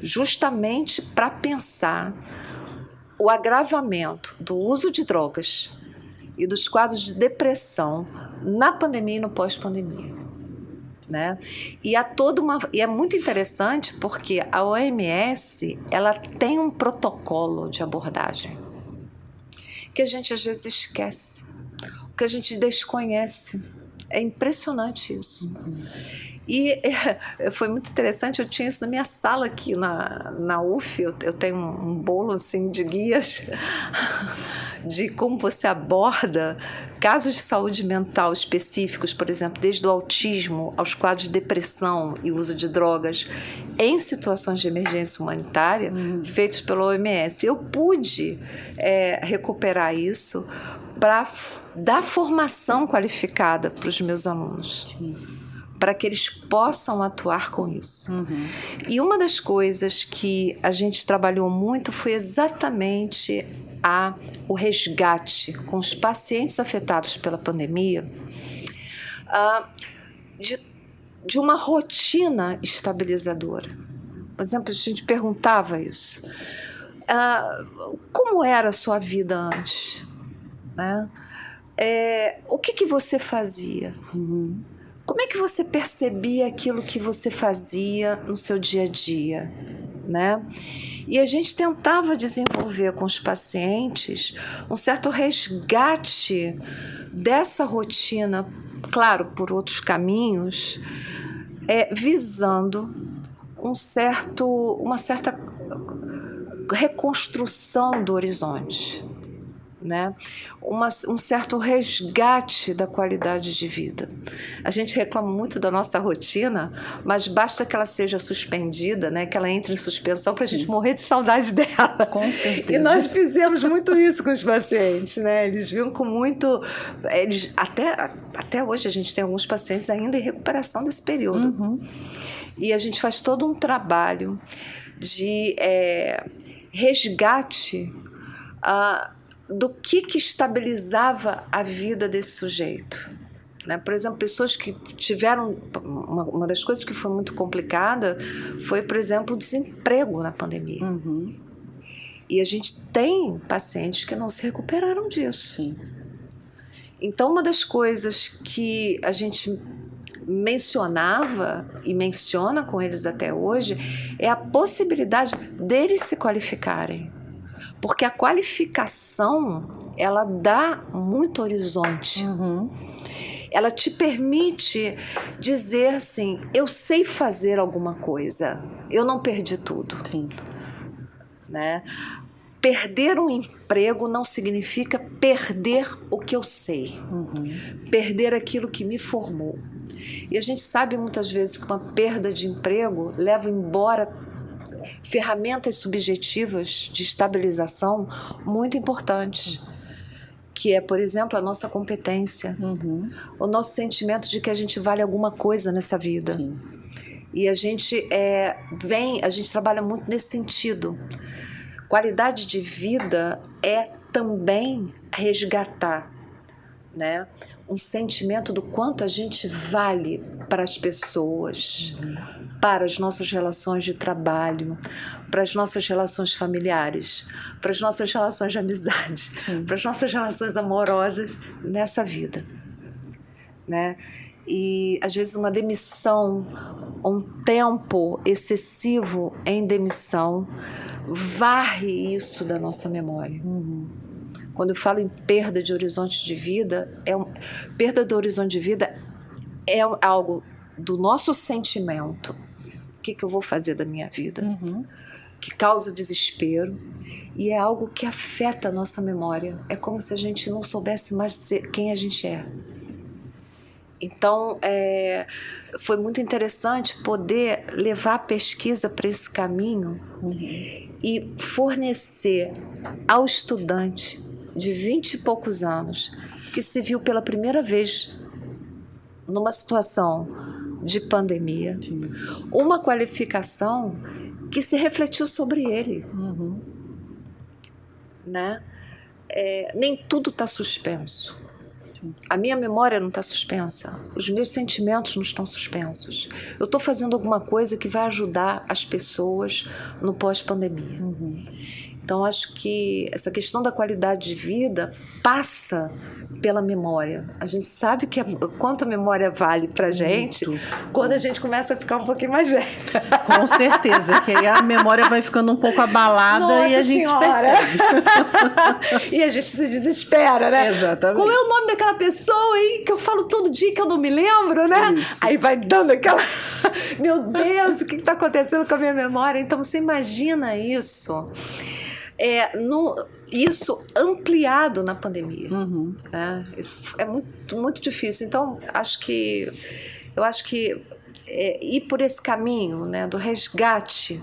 justamente para pensar o agravamento do uso de drogas e dos quadros de depressão na pandemia e no pós-pandemia. Né? E é muito interessante porque a OMS ela tem um protocolo de abordagem que a gente às vezes esquece, que a gente desconhece. É impressionante isso. E foi muito interessante, eu tinha isso na minha sala aqui na UF, eu tenho um bolo assim, de guias de como você aborda casos de saúde mental específicos, por exemplo, desde o autismo aos quadros de depressão e uso de drogas em situações de emergência humanitária, feitos pela OMS. Eu pude recuperar isso para dar formação qualificada para os meus alunos. Sim. Para que eles possam atuar com isso. E uma das coisas que a gente trabalhou muito foi exatamente o resgate com os pacientes afetados pela pandemia de uma rotina estabilizadora. Por exemplo, a gente perguntava isso. Como era a sua vida antes? Né? O que você fazia? Como é que você percebia aquilo que você fazia no seu dia a dia, né? E a gente tentava desenvolver com os pacientes um certo resgate dessa rotina, claro, por outros caminhos, visando uma certa reconstrução do horizonte, né? Um certo resgate da qualidade de vida. A gente reclama muito da nossa rotina, mas basta que ela seja suspendida, né? Que ela entre em suspensão para a gente morrer de saudade dela. Com certeza. E nós fizemos muito isso com os pacientes, né? Eles vinham com muito... Até hoje a gente tem alguns pacientes ainda em recuperação desse período. E a gente faz todo um trabalho de resgate do que estabilizava a vida desse sujeito. Né? Por exemplo, pessoas que tiveram... Uma das coisas que foi muito complicada foi, por exemplo, o desemprego na pandemia. E a gente tem pacientes que não se recuperaram disso. Sim. Então, uma das coisas que a gente mencionava e menciona com eles até hoje é a possibilidade deles se qualificarem. Porque a qualificação, ela dá muito horizonte. Ela te permite dizer assim, eu sei fazer alguma coisa, eu não perdi tudo. Sim. Né? Perder um emprego não significa perder o que eu sei. Perder aquilo que me formou. E a gente sabe muitas vezes que uma perda de emprego leva embora ferramentas subjetivas de estabilização muito importantes, que é, por exemplo, a nossa competência, o nosso sentimento de que a gente vale alguma coisa nessa vida. Sim. E a gente trabalha muito nesse sentido. Qualidade de vida é também resgatar, né, um sentimento do quanto a gente vale para as pessoas, para as nossas relações de trabalho, para as nossas relações familiares, para as nossas relações de amizade, para as nossas relações amorosas nessa vida. Né? E, às vezes, uma demissão, um tempo excessivo em demissão, varre isso da nossa memória. Quando eu falo em perda de horizonte de vida, perda do horizonte de vida é algo do nosso sentimento. O que eu vou fazer da minha vida? Que causa desespero e é algo que afeta a nossa memória. É como se a gente não soubesse mais quem a gente é. Então, foi muito interessante poder levar a pesquisa para esse caminho e fornecer ao estudante de 20 e poucos anos, que se viu pela primeira vez numa situação de pandemia, uma qualificação que se refletiu sobre ele. Né? Nem tudo está suspenso. A minha memória não está suspensa, os meus sentimentos não estão suspensos. Eu estou fazendo alguma coisa que vai ajudar as pessoas no pós-pandemia. Então, acho que essa questão da qualidade de vida passa pela memória. A gente sabe quanto a memória vale para a gente quando a gente começa a ficar um pouquinho mais velha. Com certeza, que aí a memória vai ficando um pouco abalada. Nossa, e a gente percebe. E a gente se desespera, né? Exatamente. Qual é o nome daquela pessoa aí que eu falo todo dia que eu não me lembro, né? Isso. Aí vai dando aquela... Meu Deus, o que está acontecendo com a minha memória? Então, você imagina isso... isso ampliado na pandemia. Né? Isso é muito, muito difícil. Então, eu acho que ir por esse caminho, né, do resgate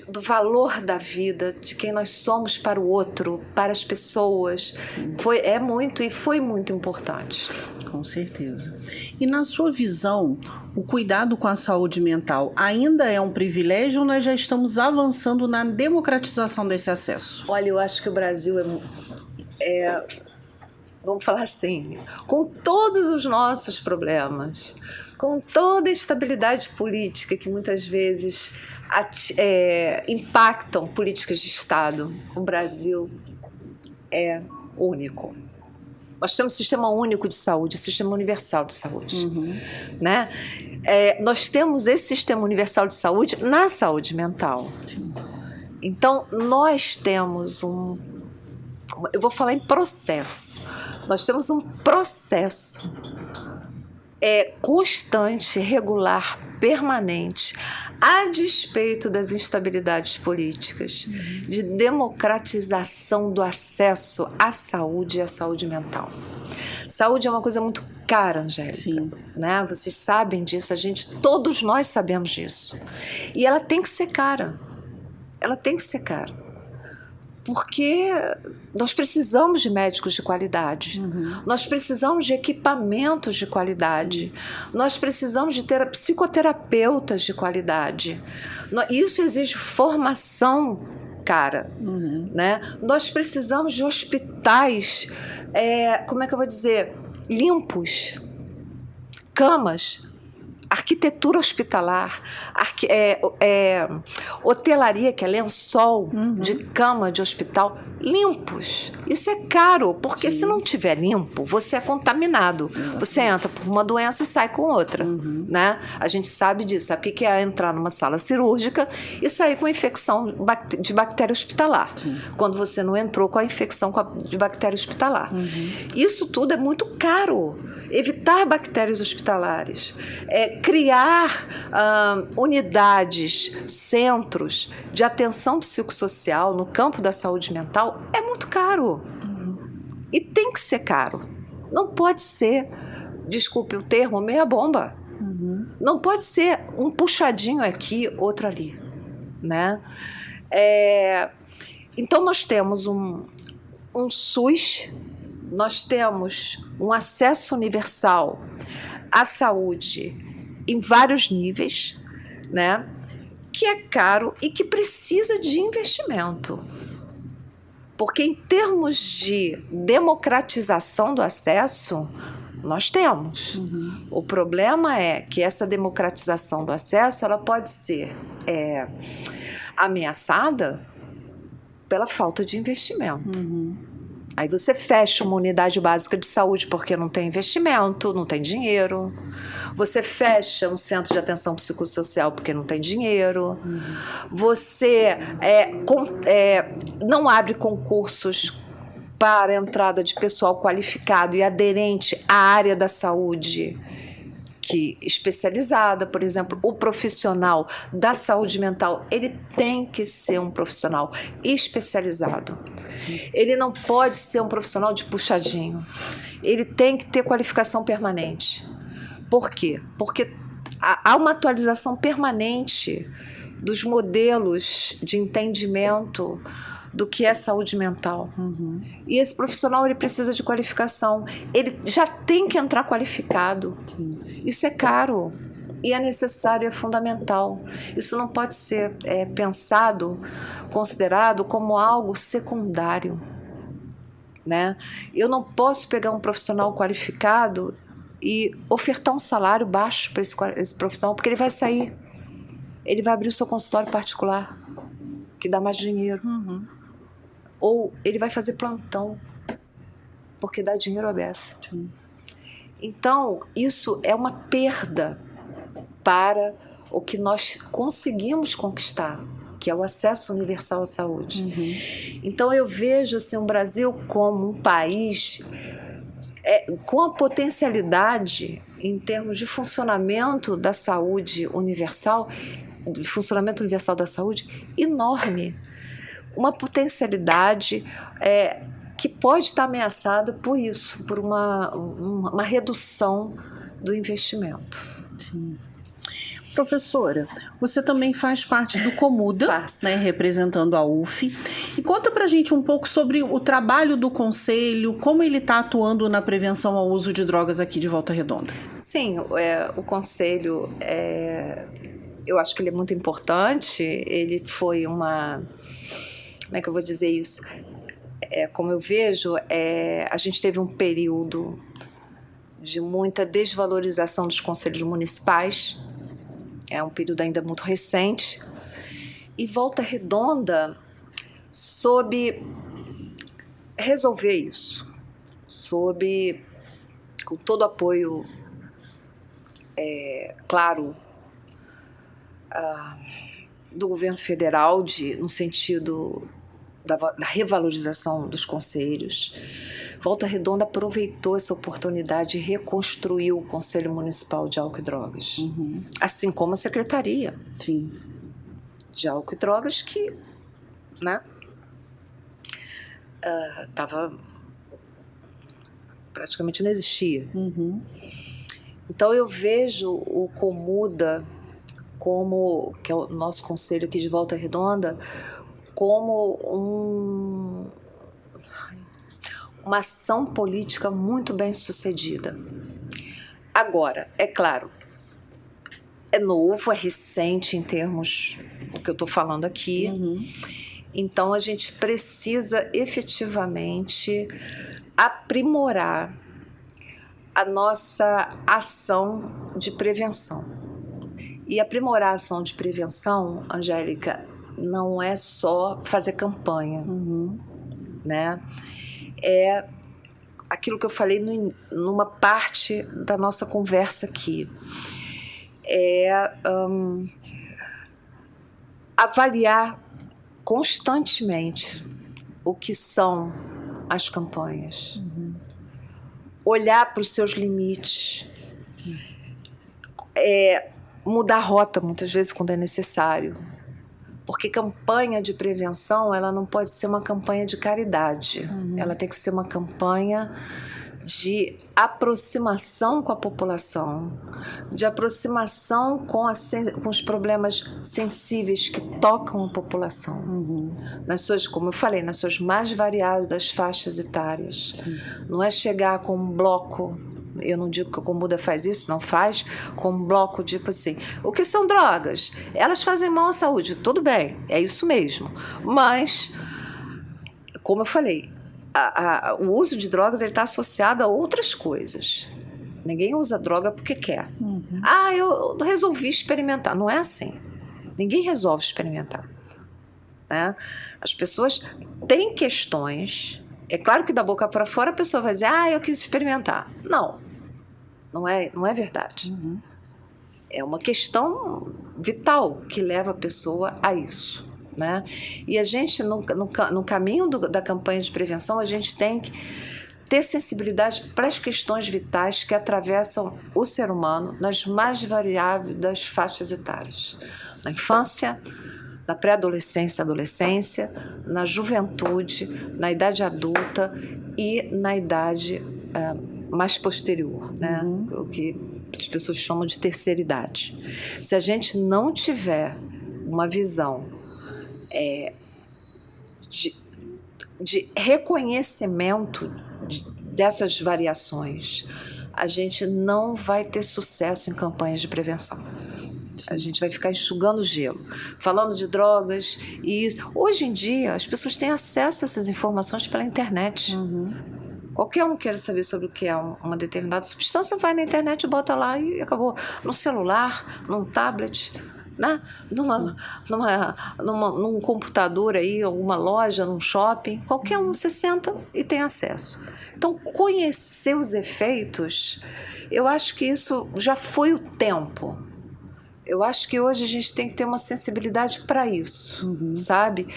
do valor da vida, de quem nós somos para o outro, para as pessoas, foi muito importante. Com certeza. E na sua visão, o cuidado com a saúde mental ainda é um privilégio ou nós já estamos avançando na democratização desse acesso? Olha, eu acho que o Brasil vamos falar assim, com todos os nossos problemas, com toda a instabilidade política que muitas vezes impactam políticas de Estado, o Brasil é único. Nós temos um sistema único de saúde, um sistema universal de saúde. Né? Nós temos esse sistema universal de saúde na saúde mental. Sim. Então, nós temos eu vou falar em processo. Nós temos um processo constante, regular, permanente, a despeito das instabilidades políticas, de democratização do acesso à saúde e à saúde mental. Saúde é uma coisa muito cara, Angélica. Sim. Né? Vocês sabem disso, todos nós sabemos disso. E ela tem que ser cara. Ela tem que ser cara. Porque nós precisamos de médicos de qualidade, nós precisamos de equipamentos de qualidade, nós precisamos de psicoterapeutas de qualidade. Isso exige formação, cara. Né? Nós precisamos de hospitais, como é que eu vou dizer, limpos, camas, arquitetura hospitalar, hotelaria, que é lençol de cama de hospital, limpos. Isso é caro, porque se não tiver limpo, você é contaminado. Você entra por uma doença e sai com outra. Né? A gente sabe disso. Sabe o que é entrar numa sala cirúrgica e sair com a infecção de bactéria hospitalar, quando você não entrou com a infecção de bactéria hospitalar. Isso tudo é muito caro. Evitar bactérias hospitalares, criar unidades, centros de atenção psicossocial no campo da saúde mental é muito caro. E tem que ser caro. Não pode ser, desculpe o termo, meia bomba. Não pode ser um puxadinho aqui, outro ali. Né? Então, nós temos um SUS, nós temos um acesso universal à saúde em vários níveis, né? Que é caro e que precisa de investimento. Porque em termos de democratização do acesso, nós temos. O problema é que essa democratização do acesso ela pode ser ameaçada pela falta de investimento. Aí você fecha uma unidade básica de saúde porque não tem investimento, não tem dinheiro. Você fecha um centro de atenção psicossocial porque não tem dinheiro. Você não abre concursos para a entrada de pessoal qualificado e aderente à área da saúde especializada. Por exemplo, o profissional da saúde mental, ele tem que ser um profissional especializado. Ele não pode ser um profissional de puxadinho. Ele tem que ter qualificação permanente. Por quê? Porque há uma atualização permanente dos modelos de entendimento do que é saúde mental. E esse profissional ele precisa de qualificação. Ele já tem que entrar qualificado. Isso é caro e é necessário, é fundamental. Isso não pode ser pensado, considerado como algo secundário. Né? Eu não posso pegar um profissional qualificado e ofertar um salário baixo para esse profissional, porque ele vai sair. Ele vai abrir o seu consultório particular, que dá mais dinheiro. Ou ele vai fazer plantão, porque dá dinheiro à beça. Então, isso é uma perda para o que nós conseguimos conquistar, que é o acesso universal à saúde. Então, eu vejo assim, o Brasil como um país com a potencialidade em termos de funcionamento da saúde universal, funcionamento universal da saúde, enorme. uma potencialidade que pode estar ameaçada por isso, por uma redução do investimento. Sim. Professora, você também faz parte do Comuda, né, representando a UF. E conta pra gente um pouco sobre o trabalho do Conselho, como ele está atuando na prevenção ao uso de drogas aqui de Volta Redonda. Sim, o Conselho, eu acho que ele é muito importante. Ele foi como é que eu vou dizer isso? Como eu vejo, a gente teve um período de muita desvalorização dos conselhos municipais. É um período ainda muito recente. E Volta Redonda soube resolver isso. Soube, com todo o apoio, claro, do governo federal, no sentido da revalorização dos conselhos. Volta Redonda aproveitou essa oportunidade e reconstruiu o Conselho Municipal de Álcool e Drogas. Uhum. Assim como a Secretaria de Álcool e Drogas, que praticamente não existia. Uhum. Então eu vejo o Comuda, que é o nosso conselho aqui de Volta Redonda, como uma ação política muito bem sucedida. Agora, é claro, é novo, é recente em termos do que eu estou falando aqui. Uhum. Então a gente precisa efetivamente aprimorar a nossa ação de prevenção. E aprimorar a ação de prevenção, Angélica, não é só fazer campanha, né? É aquilo que eu falei numa parte da nossa conversa aqui. Avaliar constantemente o que são as campanhas. Olhar para os seus limites. Mudar a rota, muitas vezes, quando é necessário. Porque campanha de prevenção, ela não pode ser uma campanha de caridade. Ela tem que ser uma campanha de aproximação com a população, de aproximação com os problemas sensíveis que tocam a população. Como eu falei, nas suas mais variadas faixas etárias. Sim. Não é chegar com um bloco. Eu não digo que o Comuda faz isso, não faz, com um bloco tipo assim, o que são drogas? Elas fazem mal à saúde, tudo bem, é isso mesmo. Mas, como eu falei, o uso de drogas está associado a outras coisas. Ninguém usa droga porque quer. Eu resolvi experimentar. Não é assim. Ninguém resolve experimentar. Né? As pessoas têm questões. É claro que da boca para fora a pessoa vai dizer, eu quis experimentar. Não é verdade. É uma questão vital que leva a pessoa a isso. Né? E a gente, no caminho da campanha de prevenção, a gente tem que ter sensibilidade para as questões vitais que atravessam o ser humano nas mais variadas faixas etárias. Na infância, na pré-adolescência, adolescência, na juventude, na idade adulta e na idade mais posterior, né? O que as pessoas chamam de terceira idade. Se a gente não tiver uma visão de reconhecimento dessas variações, a gente não vai ter sucesso em campanhas de prevenção. A gente vai ficar enxugando gelo, falando de drogas. E hoje em dia, as pessoas têm acesso a essas informações pela internet. Qualquer um quer saber sobre o que é uma determinada substância, vai na internet, bota lá e acabou. No celular, num tablet, né? Num computador aí, alguma loja, num shopping, qualquer um se senta e tem acesso. Então, conhecer os efeitos, eu acho que isso já foi o tempo. Eu acho que hoje a gente tem que ter uma sensibilidade para isso, sabe?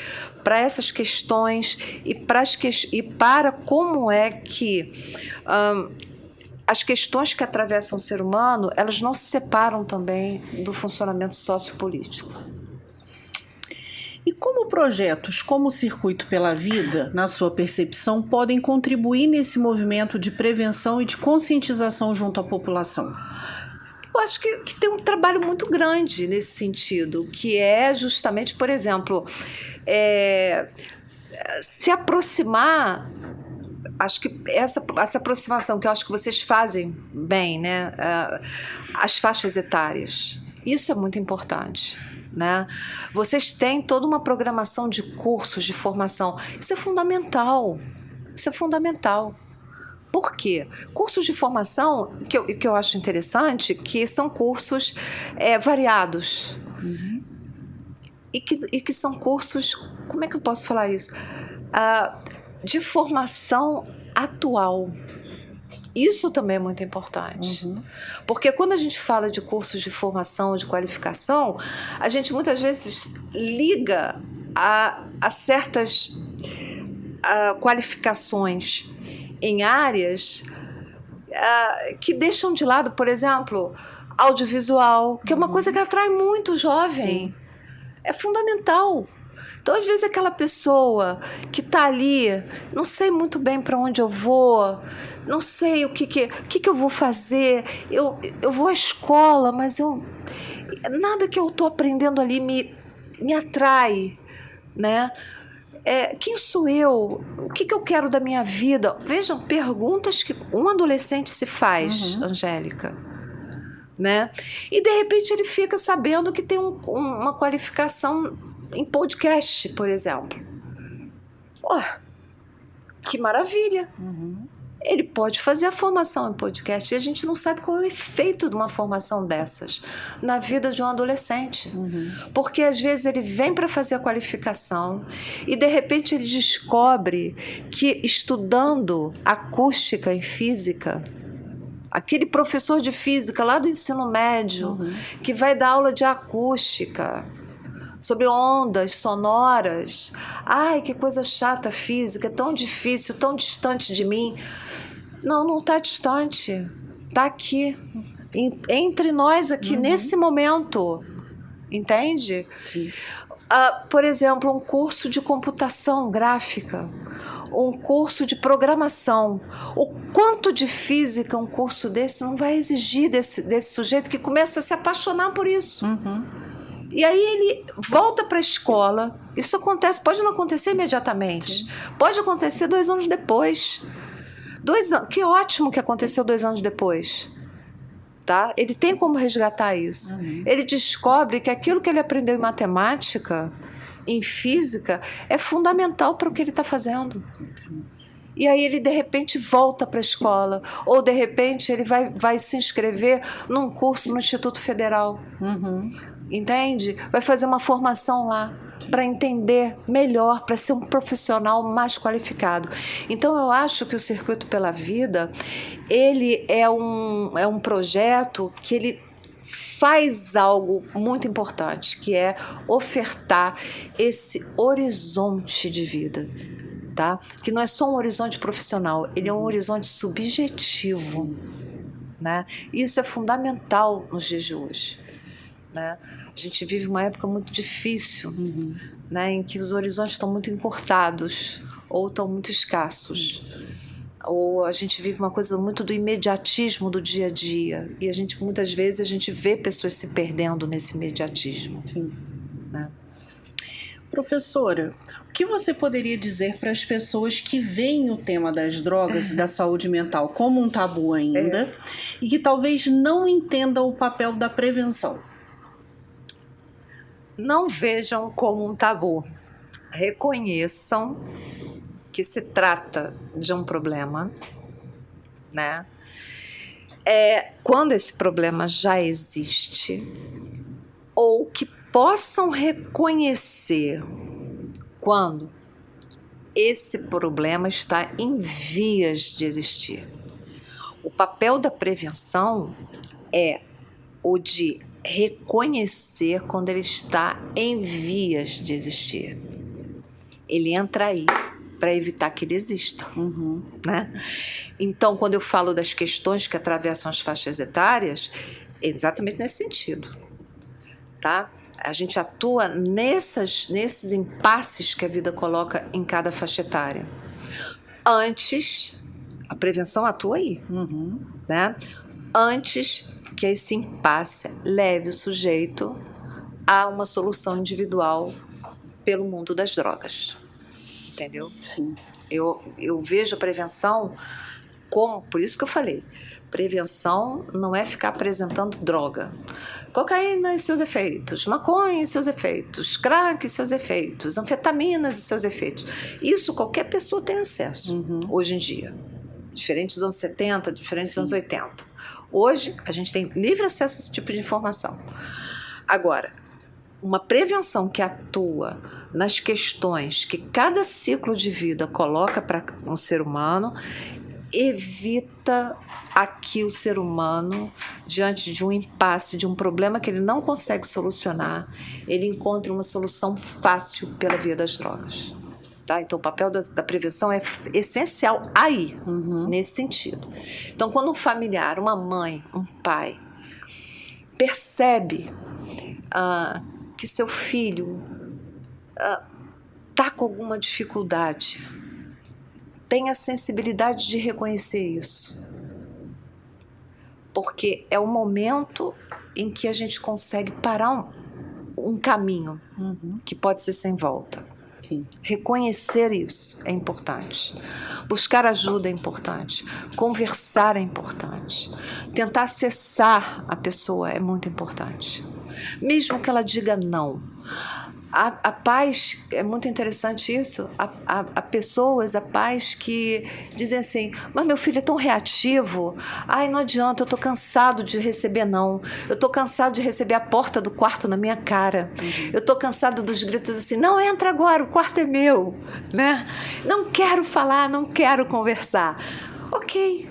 Para essas questões e para como é que as questões que atravessam o ser humano, elas não se separam também do funcionamento sociopolítico. E como projetos como o Circuito pela Vida, na sua percepção, podem contribuir nesse movimento de prevenção e de conscientização junto à população? Eu acho que tem um trabalho muito grande nesse sentido, que é justamente, por exemplo, se aproximar. Acho que essa aproximação que eu acho que vocês fazem bem, né? As faixas etárias. Isso é muito importante, né? Vocês têm toda uma programação de cursos, de formação. Isso é fundamental. Isso é fundamental. Por quê? Cursos de formação que eu acho interessante, que são cursos variados. Uhum. E que são cursos, como é que eu posso falar isso? De formação atual. Isso também é muito importante. Uhum. Porque quando a gente fala de cursos de formação, de qualificação, a gente muitas vezes liga a certas qualificações em áreas que deixam de lado, por exemplo, audiovisual, que é uma coisa que atrai muito o jovem. Sim. É fundamental. Então, às vezes, aquela pessoa que está ali, não sei muito bem para onde eu vou, não sei o que eu vou fazer, eu vou à escola, mas nada que eu estou aprendendo ali me atrai, né? Quem sou eu? O que eu quero da minha vida? Vejam, perguntas que um adolescente se faz, uhum. Angélica, né? E, de repente, ele fica sabendo que tem uma qualificação em podcast, por exemplo. Que maravilha! Uhum. Ele pode fazer a formação em podcast e a gente não sabe qual é o efeito de uma formação dessas na vida de um adolescente. Uhum. Porque às vezes ele vem para fazer a qualificação e de repente ele descobre que estudando acústica em física, aquele professor de física lá do ensino médio, uhum. que vai dar aula de acústica sobre ondas sonoras. Ai, que coisa chata física, é tão difícil, tão distante de mim. Não está distante. Está aqui, entre nós aqui, uhum. nesse momento. Entende? Sim. Por exemplo, um curso de computação gráfica, um curso de programação. O quanto de física um curso desse não vai exigir desse sujeito que começa a se apaixonar por isso. Uhum. E aí ele volta para a escola. Isso acontece, pode não acontecer imediatamente. Sim. Pode acontecer 2 anos depois. 2 anos, que ótimo que aconteceu 2 anos depois. Tá? Ele tem como resgatar isso. Uhum. Ele descobre que aquilo que ele aprendeu em matemática, em física, é fundamental para o que ele está fazendo. Sim. E aí ele, de repente, volta para a escola. Ou, de repente, ele vai se inscrever num curso no Instituto Federal. Uhum. Entende? Vai fazer uma formação lá para entender melhor, para ser um profissional mais qualificado. Então, eu acho que o Circuito pela Vida, ele é um projeto que ele faz algo muito importante, que é ofertar esse horizonte de vida, tá? Que não é só um horizonte profissional, ele é um horizonte subjetivo, né? Isso é fundamental nos dias de hoje. Né? A gente vive uma época muito difícil, uhum. né? Em que os horizontes estão muito encurtados ou estão muito escassos. Ou a gente vive uma coisa muito do imediatismo do dia a dia. E muitas vezes a gente vê pessoas se perdendo nesse imediatismo. Sim. Né? Professora, o que você poderia dizer para as pessoas que veem o tema das drogas e da saúde mental como um tabu ainda e que talvez não entendam o papel da prevenção? Não vejam como um tabu. Reconheçam que se trata de um problema, né? Quando esse problema já existe, ou que possam reconhecer quando esse problema está em vias de existir. O papel da prevenção é o de reconhecer quando ele está em vias de existir. Ele entra aí para evitar que ele exista. Uhum. Né? Então, quando eu falo das questões que atravessam as faixas etárias, é exatamente nesse sentido. Tá? A gente atua nesses impasses que a vida coloca em cada faixa etária. Antes, a prevenção atua aí, né? Antes que esse impasse leve o sujeito a uma solução individual pelo mundo das drogas. Entendeu? Sim. Eu vejo a prevenção como, por isso que eu falei, prevenção não é ficar apresentando droga. Cocaína e seus efeitos, maconha e seus efeitos, crack e seus efeitos, anfetaminas e seus efeitos. Isso qualquer pessoa tem acesso hoje em dia. Diferente dos anos 70, diferente dos anos 80. Hoje, a gente tem livre acesso a esse tipo de informação. Agora, uma prevenção que atua nas questões que cada ciclo de vida coloca para um ser humano, evita aqui o ser humano, diante de um impasse, de um problema que ele não consegue solucionar, ele encontra uma solução fácil pela via das drogas. Tá? Então, o papel da prevenção é essencial aí, nesse sentido. Então, quando um familiar, uma mãe, um pai, percebe que seu filho está com alguma dificuldade, tem a sensibilidade de reconhecer isso. Porque é o momento em que a gente consegue parar um caminho que pode ser sem volta. Sim. Reconhecer isso é importante. Buscar ajuda é importante. Conversar é importante. Tentar acessar a pessoa é muito importante. Mesmo que ela diga não. A paz, é muito interessante isso, há pessoas, há pais que dizem assim, mas meu filho é tão reativo, ai, não adianta, eu estou cansado de receber não, eu estou cansado de receber a porta do quarto na minha cara, eu estou cansado dos gritos assim, não entra agora, o quarto é meu, né? Não quero falar, não quero conversar. Ok,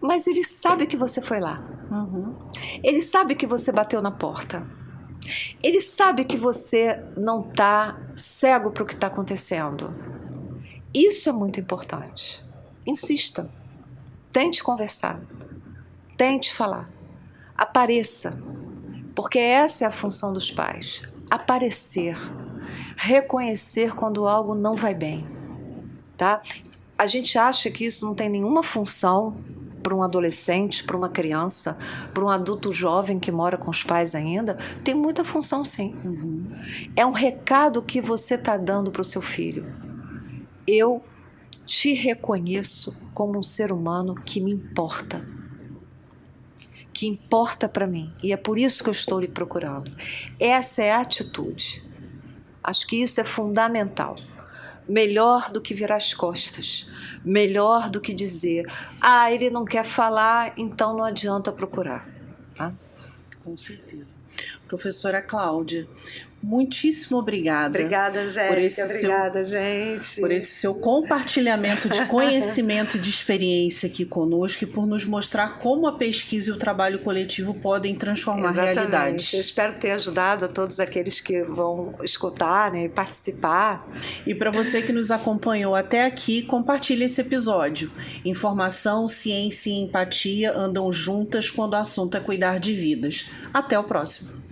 mas ele sabe que você foi lá, ele sabe que você bateu na porta. Ele sabe que você não está cego para o que está acontecendo. Isso é muito importante. Insista. Tente conversar. Tente falar. Apareça. Porque essa é a função dos pais. Aparecer. Reconhecer quando algo não vai bem. Tá? A gente acha que isso não tem nenhuma função para um adolescente, para uma criança, para um adulto jovem que mora com os pais ainda, tem muita função, sim. É um recado que você está dando para o seu filho. Eu te reconheço como um ser humano que me importa. Que importa para mim. E é por isso que eu estou lhe procurando. Essa é a atitude. Acho que isso é fundamental. Melhor do que virar as costas, melhor do que dizer, ele não quer falar, então não adianta procurar. Tá? Com certeza. Professora Cláudia, muitíssimo obrigada. Obrigada, Jéssica. Obrigada, gente. Por esse seu compartilhamento de conhecimento e de experiência aqui conosco e por nos mostrar como a pesquisa e o trabalho coletivo podem transformar realidades. Eu espero ter ajudado a todos aqueles que vão escutar, né, e participar. E para você que nos acompanhou até aqui, compartilhe esse episódio. Informação, ciência e empatia andam juntas quando o assunto é cuidar de vidas. Até o próximo.